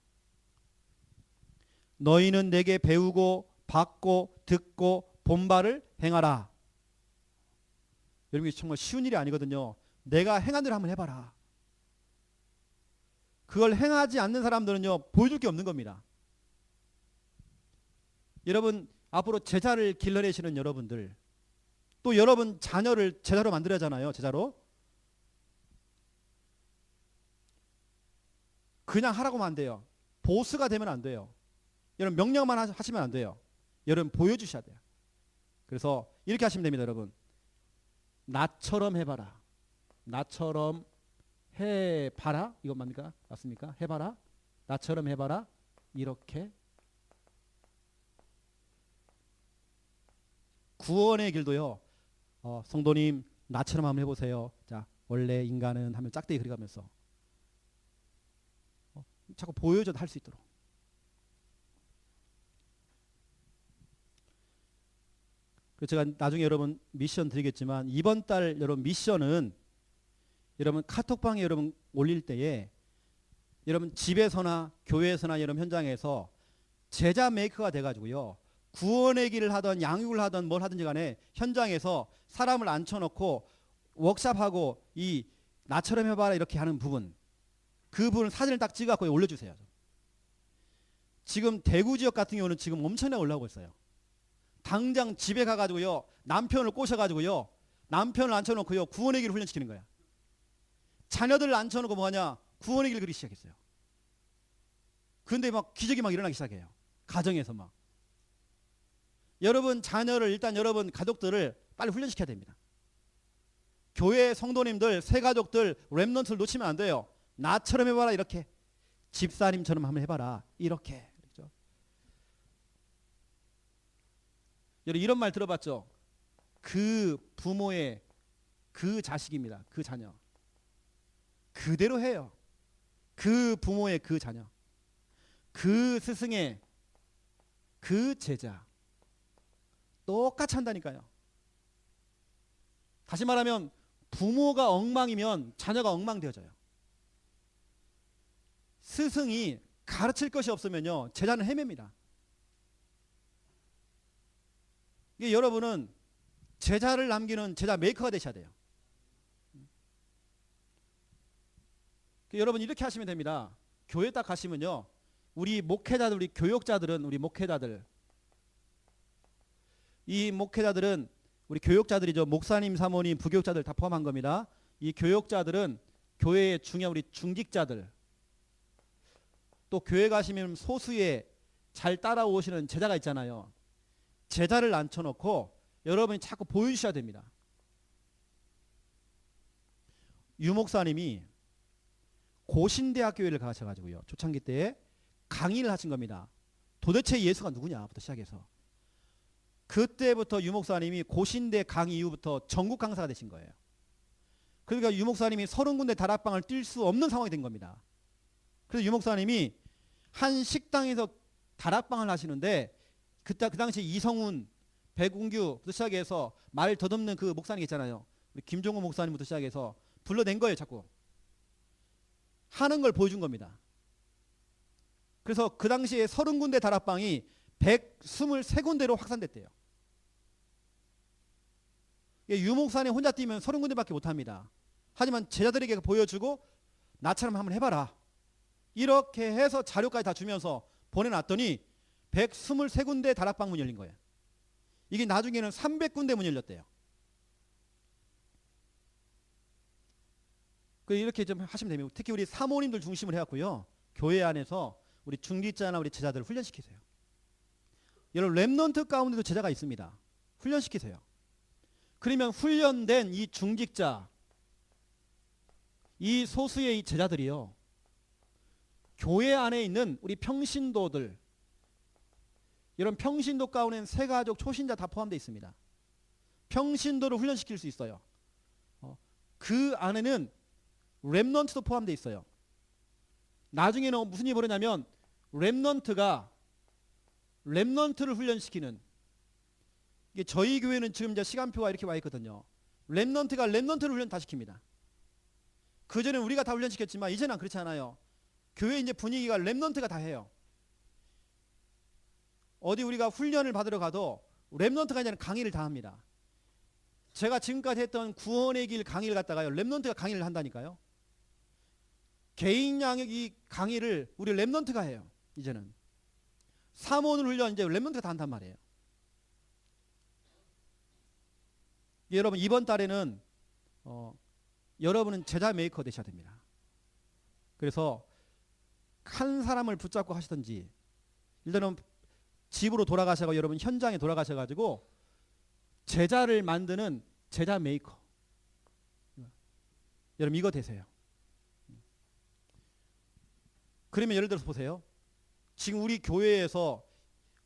Speaker 1: 너희는 내게 배우고 받고 듣고 본 바를 행하라. 여러분 이게 정말 쉬운 일이 아니거든요. 내가 행한 대로 한번 해봐라. 그걸 행하지 않는 사람들은요 보여줄 게 없는 겁니다. 여러분 앞으로 제자를 길러내시는 여러분들, 또 여러분 자녀를 제자로 만들어야잖아요. 제자로 그냥 하라고만 안 돼요. 보스가 되면 안 돼요. 여러분 명령만 하시면 안 돼요. 여러분 보여주셔야 돼요. 그래서 이렇게 하시면 됩니다. 여러분 나처럼 해봐라. 나처럼 해봐라. 이것 맞습니까? 해봐라. 나처럼 해봐라. 이렇게 구원의 길도요. 성도님 나처럼 한번 해보세요. 자 원래 인간은 하면 짝대기 그려가면서 자꾸 보여줘도 할 수 있도록. 그래서 제가 나중에 여러분 미션 드리겠지만 이번 달 여러분 미션은 여러분 카톡방에 여러분 올릴 때에 여러분 집에서나 교회에서나 여러분 현장에서 제자 메이커가 돼가지고요. 구원의 길을 하던 양육을 하던 뭘 하든지 간에 현장에서 사람을 앉혀놓고 워크샵하고 이 나처럼 해봐라 이렇게 하는 부분, 그 부분을 사진을 딱 찍어갖고 올려주세요. 지금 대구 지역 같은 경우는 지금 엄청나게 올라오고 있어요. 당장 집에 가가지고요 남편을 꼬셔가지고요 남편을 앉혀놓고요 구원의 길을 훈련시키는 거야. 자녀들을 앉혀놓고 뭐하냐 구원의 길을 그리기 시작했어요. 그런데 막 기적이 막 일어나기 시작해요. 가정에서 막. 여러분 자녀를 일단 여러분 가족들을 빨리 훈련시켜야 됩니다. 교회 성도님들 새가족들 렘넌트를 놓치면 안 돼요. 나처럼 해봐라. 이렇게 집사님처럼 한번 해봐라. 이렇게. 그렇죠? 여러분 이런 말 들어봤죠? 그 부모의 그 자식입니다. 그 자녀 그대로 해요. 그 부모의 그 자녀, 그 스승의 그 제자 똑같이 한다니까요. 다시 말하면 부모가 엉망이면 자녀가 엉망되어져요. 스승이 가르칠 것이 없으면요, 제자는 헤맵니다. 이게 여러분은 제자를 남기는 제자 메이커가 되셔야 돼요. 여러분 이렇게 하시면 됩니다. 교회 딱 가시면요, 우리 목회자들, 우리 교역자들은, 우리 목회자들, 이 목회자들은 우리 교역자들이죠. 목사님, 사모님, 부교역자들 다 포함한 겁니다. 이 교역자들은 교회의 중요한 우리 중직자들, 또 교회 가시면 소수의 잘 따라오시는 제자가 있잖아요. 제자를 앉혀놓고 여러분이 자꾸 보여주셔야 됩니다. 유 목사님이 고신대학교를 가셔가지고요, 초창기 때에 강의를 하신 겁니다. 도대체 예수가 누구냐부터 시작해서 그때부터 유 목사님이 고신대 강의 이후부터 전국 강사가 되신 거예요. 그러니까 유 목사님이 30군데 다락방을 뛸 수 없는 상황이 된 겁니다. 그래서 유 목사님이 한 식당에서 다락방을 하시는데 그 당시 이성훈, 백운규부터 시작해서 말 더듬는 그 목사님 있잖아요. 우리 김종호 목사님부터 시작해서 불러낸 거예요. 자꾸 하는 걸 보여준 겁니다. 그래서 그 당시에 30군데 다락방이 123군데로 확산됐대요. 유 목사님 혼자 뛰면 30군데밖에 못합니다. 하지만 제자들에게 보여주고 나처럼 한번 해봐라, 이렇게 해서 자료까지 다 주면서 보내놨더니 123군데 다락방 문이 열린 거예요. 이게 나중에는 300군데 문이 열렸대요. 이렇게 좀 하시면 됩니다. 특히 우리 사모님들 중심으로 해갖고요, 교회 안에서 우리 중직자나 우리 제자들을 훈련시키세요. 여러분 렘넌트 가운데도 제자가 있습니다. 훈련시키세요. 그러면 훈련된 이 중직자, 이 소수의 이 제자들이요, 교회 안에 있는 우리 평신도들, 이런 평신도 가운데는 새가족, 초신자 다 포함되어 있습니다. 평신도를 훈련시킬 수 있어요. 그 안에는 렘넌트도 포함되어 있어요. 나중에는 무슨 일이 벌어냐면 렘넌트를 훈련시키는, 이게 저희 교회는 지금 이제 시간표가 이렇게 와 있거든요. 렘넌트가 렘넌트를 훈련 다 시킵니다. 그전에는 우리가 다 훈련시켰지만 이제는 그렇지 않아요. 교회 이제 분위기가 렘넌트가 다 해요. 어디 우리가 훈련을 받으러 가도 렘넌트가 아니라 강의를 다 합니다. 제가 지금까지 했던 구원의 길 강의를 갖다가요, 렘넌트가 강의를 한다니까요. 개인 양육 이 강의를 우리 렘넌트가 해요. 이제는 사모를 훈련 이제 렘넌트가 다 한단 말이에요. 여러분 이번 달에는 여러분은 제자 메이커 되셔야 됩니다. 그래서 한 사람을 붙잡고 하시든지, 일단은 집으로 돌아가셔서 여러분 현장에 돌아가셔가지고 제자를 만드는 제자 메이커, 여러분 이거 되세요. 그러면 예를 들어서 보세요. 지금 우리 교회에서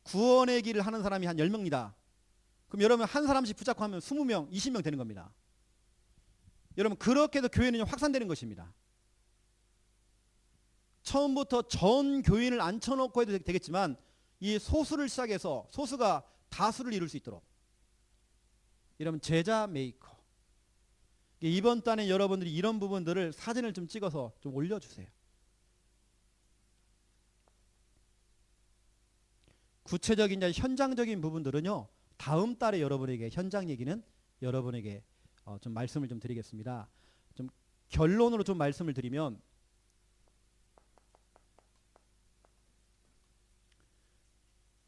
Speaker 1: 구원의 길을 하는 사람이 한 10명이다. 그럼 여러분 한 사람씩 붙잡고 하면 20명, 20명 되는 겁니다. 여러분 그렇게 해서 교회는 확산되는 것입니다. 처음부터 전 교인을 앉혀놓고 해도 되겠지만 이 소수를 시작해서 소수가 다수를 이룰 수 있도록, 여러분 제자 메이커. 이번 달에 여러분들이 이런 부분들을 사진을 좀 찍어서 좀 올려주세요. 구체적인 현장적인 부분들은요, 다음 달에 여러분에게 현장 얘기는 여러분에게 좀 말씀을 좀 드리겠습니다. 좀 결론으로 좀 말씀을 드리면,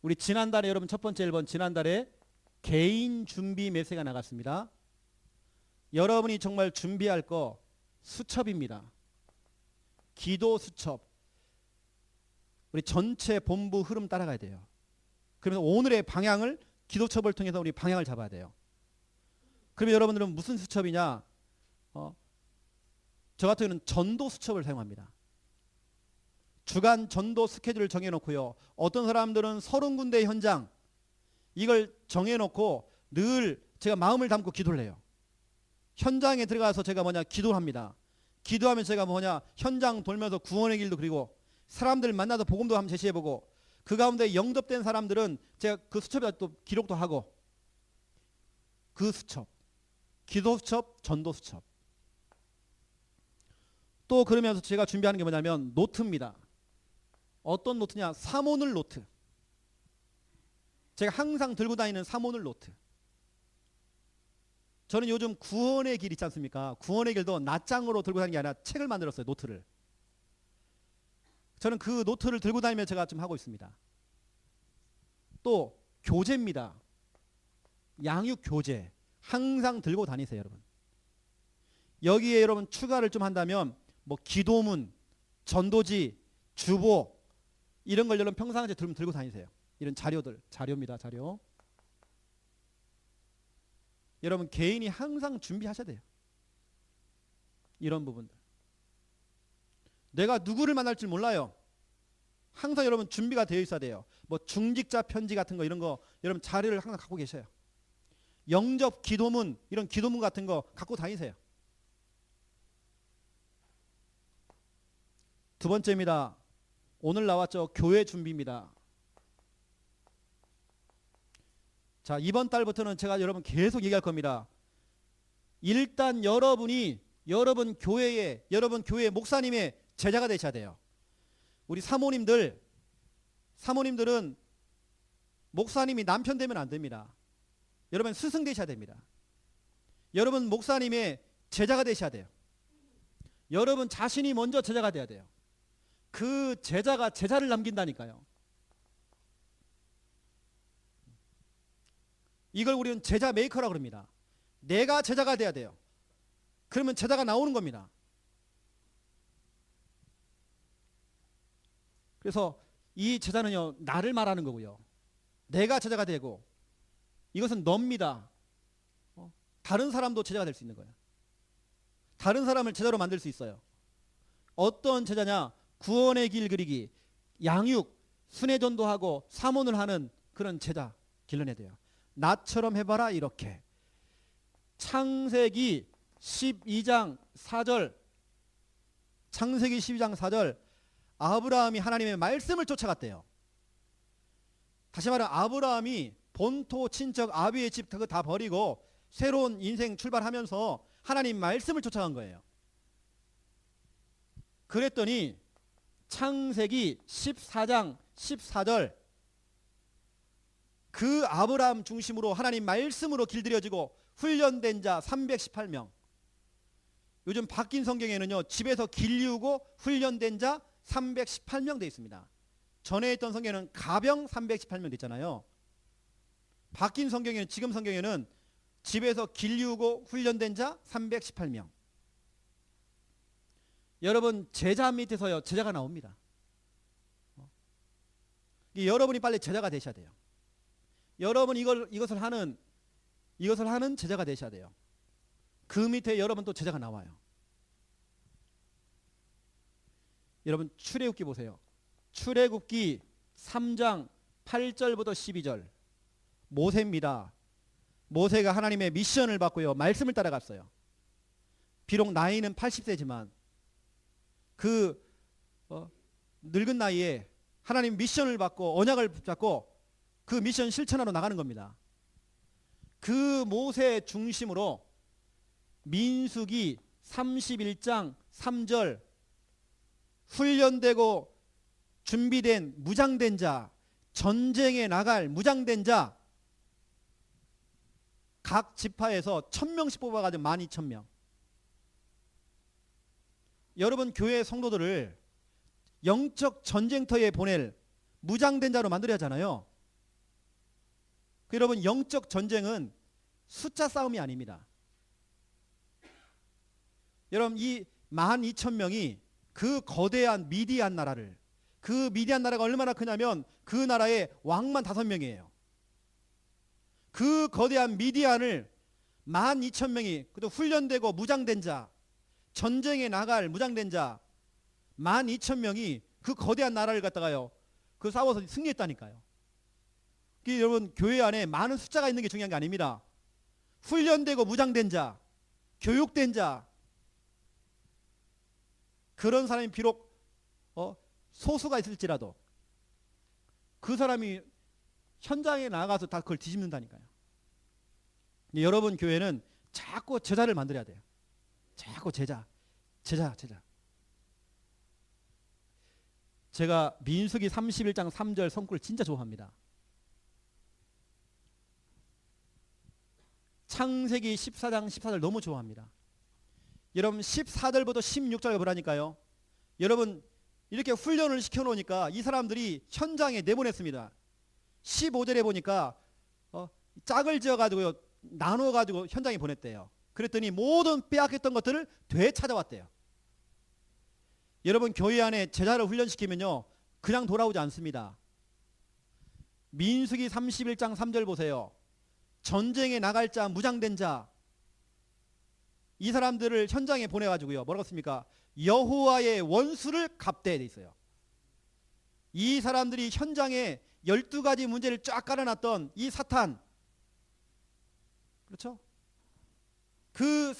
Speaker 1: 우리 지난달에 여러분 첫 번째 1번 지난달에 개인 준비 메시지가 나갔습니다. 여러분이 정말 준비할 거 수첩입니다. 기도 수첩. 우리 전체 본부 흐름 따라가야 돼요. 그러면 오늘의 방향을 기도첩을 통해서 우리 방향을 잡아야 돼요. 그러면 여러분들은 무슨 수첩이냐? 저 같은 경우는 전도 수첩을 사용합니다. 주간 전도 스케줄을 정해놓고요. 어떤 사람들은 30군데 현장, 이걸 정해놓고 늘 제가 마음을 담고 기도를 해요. 현장에 들어가서 제가 기도를 합니다. 기도하면 제가 현장 돌면서 구원의 길도 그리고 사람들 만나서 복음도 한번 제시해보고, 그 가운데 영접된 사람들은 제가 그 수첩에 또 기록도 하고, 그 수첩, 기도 수첩, 전도 수첩. 또 그러면서 제가 준비하는 게 뭐냐면 노트입니다. 어떤 노트냐? 사모늘 노트. 제가 항상 들고 다니는 사모늘 노트. 저는 요즘 구원의 길 있지 않습니까? 구원의 길도 낱장으로 들고 다니는 게 아니라 책을 만들었어요. 노트를. 저는 그 노트를 들고 다니며 제가 좀 하고 있습니다. 또 교재입니다. 양육 교재. 항상 들고 다니세요, 여러분. 여기에 여러분 추가를 좀 한다면 뭐 기도문, 전도지, 주보 이런 걸 여러분 평상시에 들고 다니세요. 이런 자료들, 자료입니다, 자료. 여러분 개인이 항상 준비하셔야 돼요. 이런 부분들. 내가 누구를 만날 줄 몰라요. 항상 여러분 준비가 되어 있어야 돼요. 뭐 중직자 편지 같은 거 이런 거 여러분 자료를 항상 갖고 계셔요. 영접 기도문 이런 기도문 같은 거 갖고 다니세요. 두 번째입니다. 오늘 나왔죠. 교회 준비입니다. 자, 이번 달부터는 제가 여러분 계속 얘기할 겁니다. 일단 여러분 교회 목사님의 제자가 되셔야 돼요. 우리 사모님들은 목사님이 남편 되면 안 됩니다. 여러분 스승 되셔야 됩니다. 여러분 목사님의 제자가 되셔야 돼요. 여러분 자신이 먼저 제자가 돼야 돼요. 그 제자가 제자를 남긴다니까요. 이걸 우리는 제자 메이커라고 그럽니다. 내가 제자가 돼야 돼요. 그러면 제자가 나오는 겁니다. 그래서 이 제자는요, 나를 말하는 거고요. 내가 제자가 되고, 이것은 너입니다. 다른 사람도 제자가 될 수 있는 거예요. 다른 사람을 제자로 만들 수 있어요. 어떤 제자냐? 구원의 길 그리기, 양육, 순회전도하고 사모를 하는 그런 제자 길러내야 돼요. 나처럼 해봐라 이렇게. 창세기 12장 4절 창세기 12장 4절 아브라함이 하나님의 말씀을 쫓아갔대요. 다시 말해 아브라함이 본토 친척 아비의 집 그거 다 버리고 새로운 인생 출발하면서 하나님 말씀을 쫓아간 거예요. 그랬더니 창세기 14장 14절 그 아브라함 중심으로 하나님 말씀으로 길들여지고 훈련된 자 318명. 요즘 바뀐 성경에는요, 집에서 길리우고 훈련된 자 318명 되어 있습니다. 전에 있던 성경에는 가병 318명 되어 있잖아요. 바뀐 성경에는, 지금 성경에는 집에서 길리우고 훈련된 자 318명. 여러분 제자 밑에서요, 제자가 나옵니다. 여러분이 빨리 제자가 되셔야 돼요. 여러분 이것을 하는 제자가 되셔야 돼요. 그 밑에 여러분 또 제자가 나와요. 여러분 출애굽기 보세요. 출애굽기 3장 8절부터 12절 모세입니다. 모세가 하나님의 미션을 받고요, 말씀을 따라갔어요. 비록 나이는 80세지만 그 늙은 나이에 하나님 미션을 받고 언약을 붙잡고 그 미션 실천하러 나가는 겁니다. 그 모세 중심으로 민수기 31장 3절 훈련되고 준비된 무장된 자, 전쟁에 나갈 무장된 자 각 지파에서 1000명씩 뽑아가지고 12,000명. 여러분 교회 성도들을 영적 전쟁터에 보낼 무장된 자로 만들어야 하잖아요. 여러분 영적 전쟁은 숫자 싸움이 아닙니다. 여러분 이 12,000명이 그 거대한 미디안 나라를, 그 미디안 나라가 얼마나 크냐면 그 나라의 왕만 5명이에요. 그 거대한 미디안을 12,000명이 그래도 훈련되고 무장된 자, 전쟁에 나갈 무장된 자 12,000명이 그 거대한 나라를 갖다가요, 그 싸워서 승리했다니까요. 여러분 교회 안에 많은 숫자가 있는 게 중요한 게 아닙니다. 훈련되고 무장된 자, 교육된 자, 그런 사람이 비록 소수가 있을지라도 그 사람이 현장에 나가서 다 그걸 뒤집는다니까요. 여러분 교회는 자꾸 제자를 만들어야 돼요. 자꾸 제자. 제가 민수기 31장 3절 성구를 진짜 좋아합니다. 창세기 14장 14절 너무 좋아합니다. 여러분 14절부터 16절 보라니까요. 여러분 이렇게 훈련을 시켜놓으니까 이 사람들이 현장에 내보냈습니다. 15절에 보니까 짝을 지어가지고요, 나눠가지고 현장에 보냈대요. 그랬더니 모든 빼앗겼던 것들을 되찾아왔대요. 여러분 교회 안에 제자를 훈련시키면요 그냥 돌아오지 않습니다. 민수기 31장 3절 보세요. 전쟁에 나갈 자, 무장된 자, 이 사람들을 현장에 보내가지고요 뭐라고 했습니까? 여호와의 원수를 갚되 돼 있어요. 이 사람들이 현장에 12가지 문제를 쫙 깔아놨던 이 사탄, 그렇죠? 그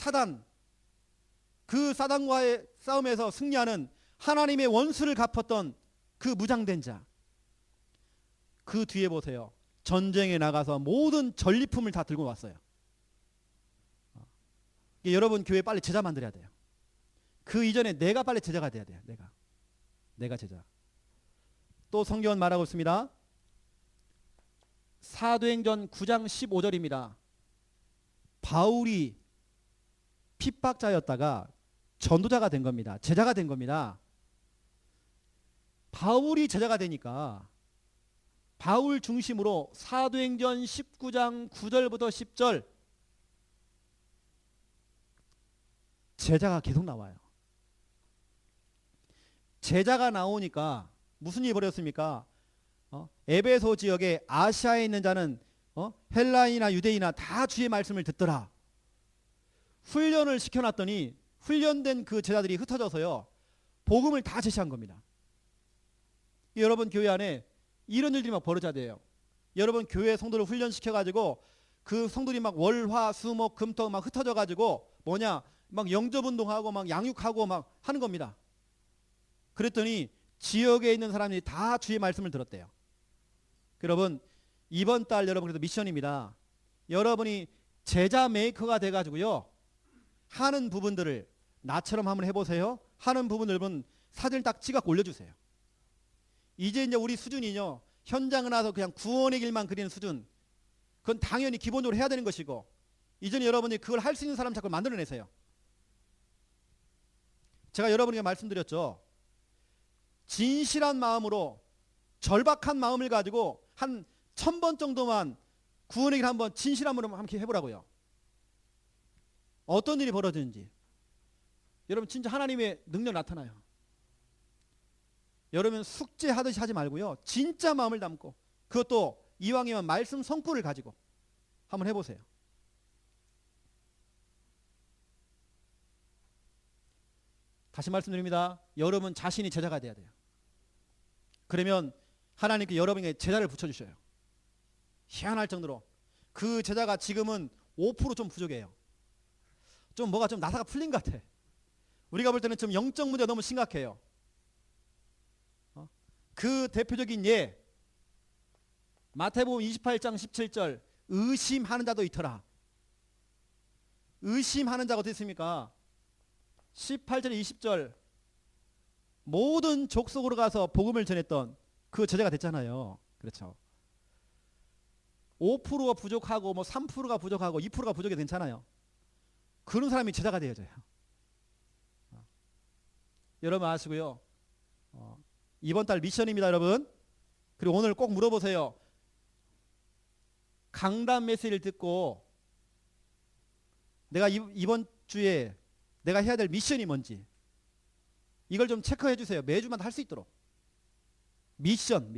Speaker 1: 사단과의 싸움에서 승리하는 하나님의 원수를 갚았던 그 무장된 자, 그 뒤에 보세요. 전쟁에 나가서 모든 전리품을 다 들고 왔어요. 여러분 교회 빨리 제자 만들어야 돼요. 그 이전에 내가 빨리 제자가 돼야 돼요. 내가 제자. 또 성경은 말하고 있습니다. 사도행전 9장 15절입니다. 바울이 핍박자였다가 전도자가 된 겁니다. 제자가 된 겁니다. 바울이 제자가 되니까 바울 중심으로 사도행전 19장 9절부터 10절 제자가 계속 나와요. 제자가 나오니까 무슨 일이 벌어졌습니까? 에베소 지역에 아시아에 있는 자는 헬라인이나 유대인이나 다 주의 말씀을 듣더라. 훈련을 시켜놨더니 훈련된 그 제자들이 흩어져서요 복음을 다 제시한 겁니다. 여러분 교회 안에 이런 일들이 막 벌어져야 돼요. 여러분 교회 성도를 훈련시켜가지고 그 성도들이 막 월화 수목 금토 막 흩어져가지고 막 영접운동하고 막 양육하고 막 하는 겁니다. 그랬더니 지역에 있는 사람들이 다 주의 말씀을 들었대요. 여러분 이번 달 여러분 그래도 미션입니다. 여러분이 제자 메이커가 돼가지고요 하는 부분들을 나처럼 한번 해보세요. 하는 부분들은 사진을 딱 찍어 올려주세요. 이제 우리 수준이요 현장에 나서 그냥 구원의 길만 그리는 수준, 그건 당연히 기본적으로 해야 되는 것이고, 이전에 여러분이 그걸 할 수 있는 사람 자꾸 만들어내세요. 제가 여러분에게 말씀드렸죠. 진실한 마음으로 절박한 마음을 가지고 한 1000번 정도만 구원의 길 한번 진실함으로 함께 해보라고요. 어떤 일이 벌어지는지 여러분 진짜 하나님의 능력 나타나요. 여러분 숙제하듯이 하지 말고요 진짜 마음을 담고, 그것도 이왕이면 말씀 성구를 가지고 한번 해보세요. 다시 말씀드립니다. 여러분 자신이 제자가 돼야 돼요. 그러면 하나님께 여러분에게 제자를 붙여주셔요. 희한할 정도로 그 제자가 지금은 5% 좀 부족해요. 좀 뭐가 좀 나사가 풀린 것 같아. 우리가 볼 때는 좀 영적 문제가 너무 심각해요. 그 대표적인 예, 마태복음 28장 17절 의심하는 자도 있더라. 의심하는 자가 어떻게 있습니까? 18절 20절 모든 족속으로 가서 복음을 전했던 그 제자가 됐잖아요. 그렇죠. 5%가 부족하고 3%가 부족하고 2%가 부족해도 괜찮아요. 그런 사람이 제자가 되어져요. 여러분 아시고요. 이번 달 미션입니다, 여러분. 그리고 오늘 꼭 물어보세요. 강단 메시지를 듣고 내가 이번 주에 내가 해야 될 미션이 뭔지 이걸 좀 체크해 주세요. 매주마다 할 수 있도록. 미션.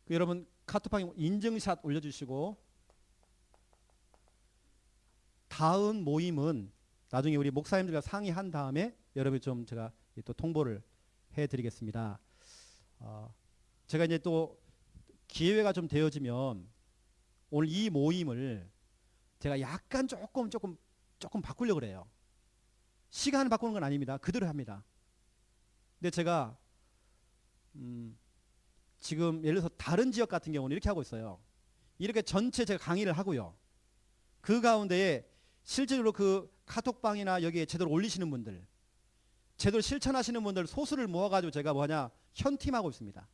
Speaker 1: 여러분 카톡방에 인증샷 올려주시고, 다음 모임은 나중에 우리 목사님들과 상의한 다음에 여러분 좀 제가 또 통보를 해드리겠습니다. 제가 이제 또 기회가 좀 되어지면 오늘 이 모임을 제가 약간 조금 바꾸려고 그래요. 시간을 바꾸는 건 아닙니다. 그대로 합니다. 근데 제가 지금 예를 들어서 다른 지역 같은 경우는 이렇게 하고 있어요. 이렇게 전체 제가 강의를 하고요. 그 가운데에 실제로 그 카톡방이나 여기에 제대로 올리시는 분들, 제대로 실천하시는 분들 소수를 모아가지고 제가 뭐하냐 현팀하고 있습니다.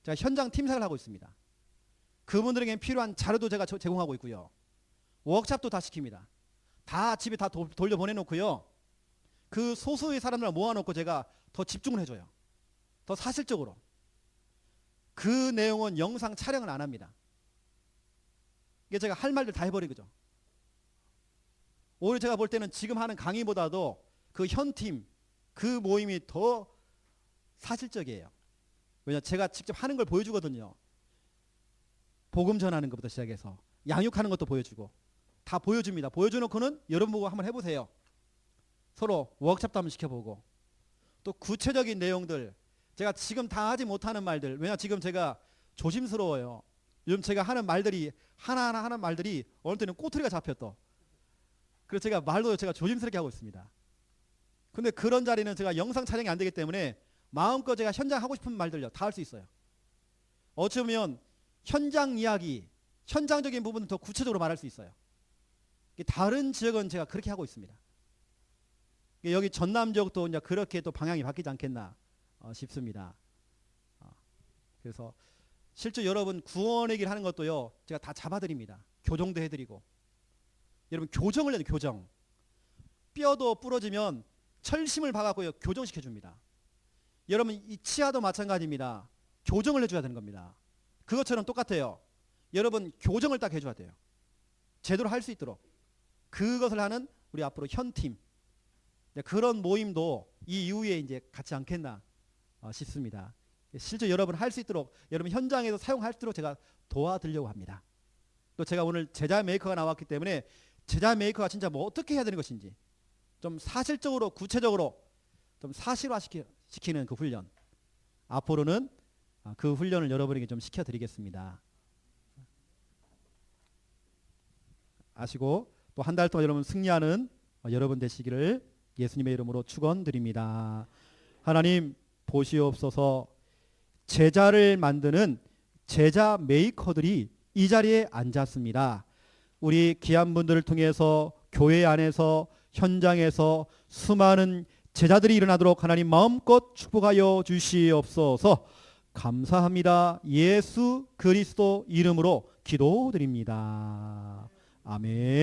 Speaker 1: 제가 현장 팀사를 하고 있습니다. 그분들에게 필요한 자료도 제가 제공하고 있고요. 워크샵도 다 시킵니다. 다 집에 다 돌려보내놓고요. 그 소수의 사람들을 모아놓고 제가 더 집중을 해줘요. 더 사실적으로. 그 내용은 영상 촬영을 안 합니다. 이게 제가 할 말들 다 해버리죠. 오히려 제가 볼 때는 지금 하는 강의보다도 그 현팀, 그 모임이 더 사실적이에요. 왜냐 제가 직접 하는 걸 보여주거든요. 복음 전하는 것부터 시작해서 양육하는 것도 보여주고 다 보여줍니다. 보여줘놓고는 여러분 보고 한번 해보세요. 서로 워크숍도 한번 시켜보고 또 구체적인 내용들 제가 지금 다 하지 못하는 말들 왜냐 지금 제가 조심스러워요. 요즘 제가 하는 말들이 하나하나 하는 말들이 어느 때는 꼬투리가 잡혔어. 그래서 제가 말도 제가 조심스럽게 하고 있습니다. 근데 그런 자리는 제가 영상 촬영이 안 되기 때문에 마음껏 제가 현장 하고 싶은 말들요 다 할 수 있어요. 어찌 보면 현장 이야기, 현장적인 부분은 더 구체적으로 말할 수 있어요. 다른 지역은 제가 그렇게 하고 있습니다. 여기 전남 지역도 이제 그렇게 또 방향이 바뀌지 않겠나 싶습니다. 그래서 실제 여러분 구원의 길 하는 것도요 제가 다 잡아드립니다. 교정도 해드리고 여러분 교정을 해요. 교정 뼈도 부러지면 철심을 박아고요 교정시켜 줍니다. 여러분 이 치아도 마찬가지입니다. 교정을 해줘야 되는 겁니다. 그것처럼 똑같아요. 여러분 교정을 딱 해줘야 돼요. 제대로 할 수 있도록 그것을 하는 우리 앞으로 현팀 그런 모임도 이 이후에 이제 갖지 않겠나 싶습니다. 실제 여러분 할 수 있도록 여러분 현장에서 사용할 수 있도록 제가 도와드리려고 합니다. 또 제가 오늘 제자 메이커가 나왔기 때문에 제자 메이커가 진짜 뭐 어떻게 해야 되는 것인지 좀 사실적으로 구체적으로 좀 사실화시키는 그 훈련 앞으로는 그 훈련을 여러분에게 좀 시켜드리겠습니다. 아시고 또 한 달 동안 여러분 승리하는 여러분 되시기를 예수님의 이름으로 축원드립니다. 하나님 보시옵소서. 제자를 만드는 제자 메이커들이 이 자리에 앉았습니다. 우리 귀한 분들을 통해서 교회 안에서 현장에서 수많은 제자들이 일어나도록 하나님 마음껏 축복하여 주시옵소서. 감사합니다. 예수 그리스도 이름으로 기도드립니다. 아멘.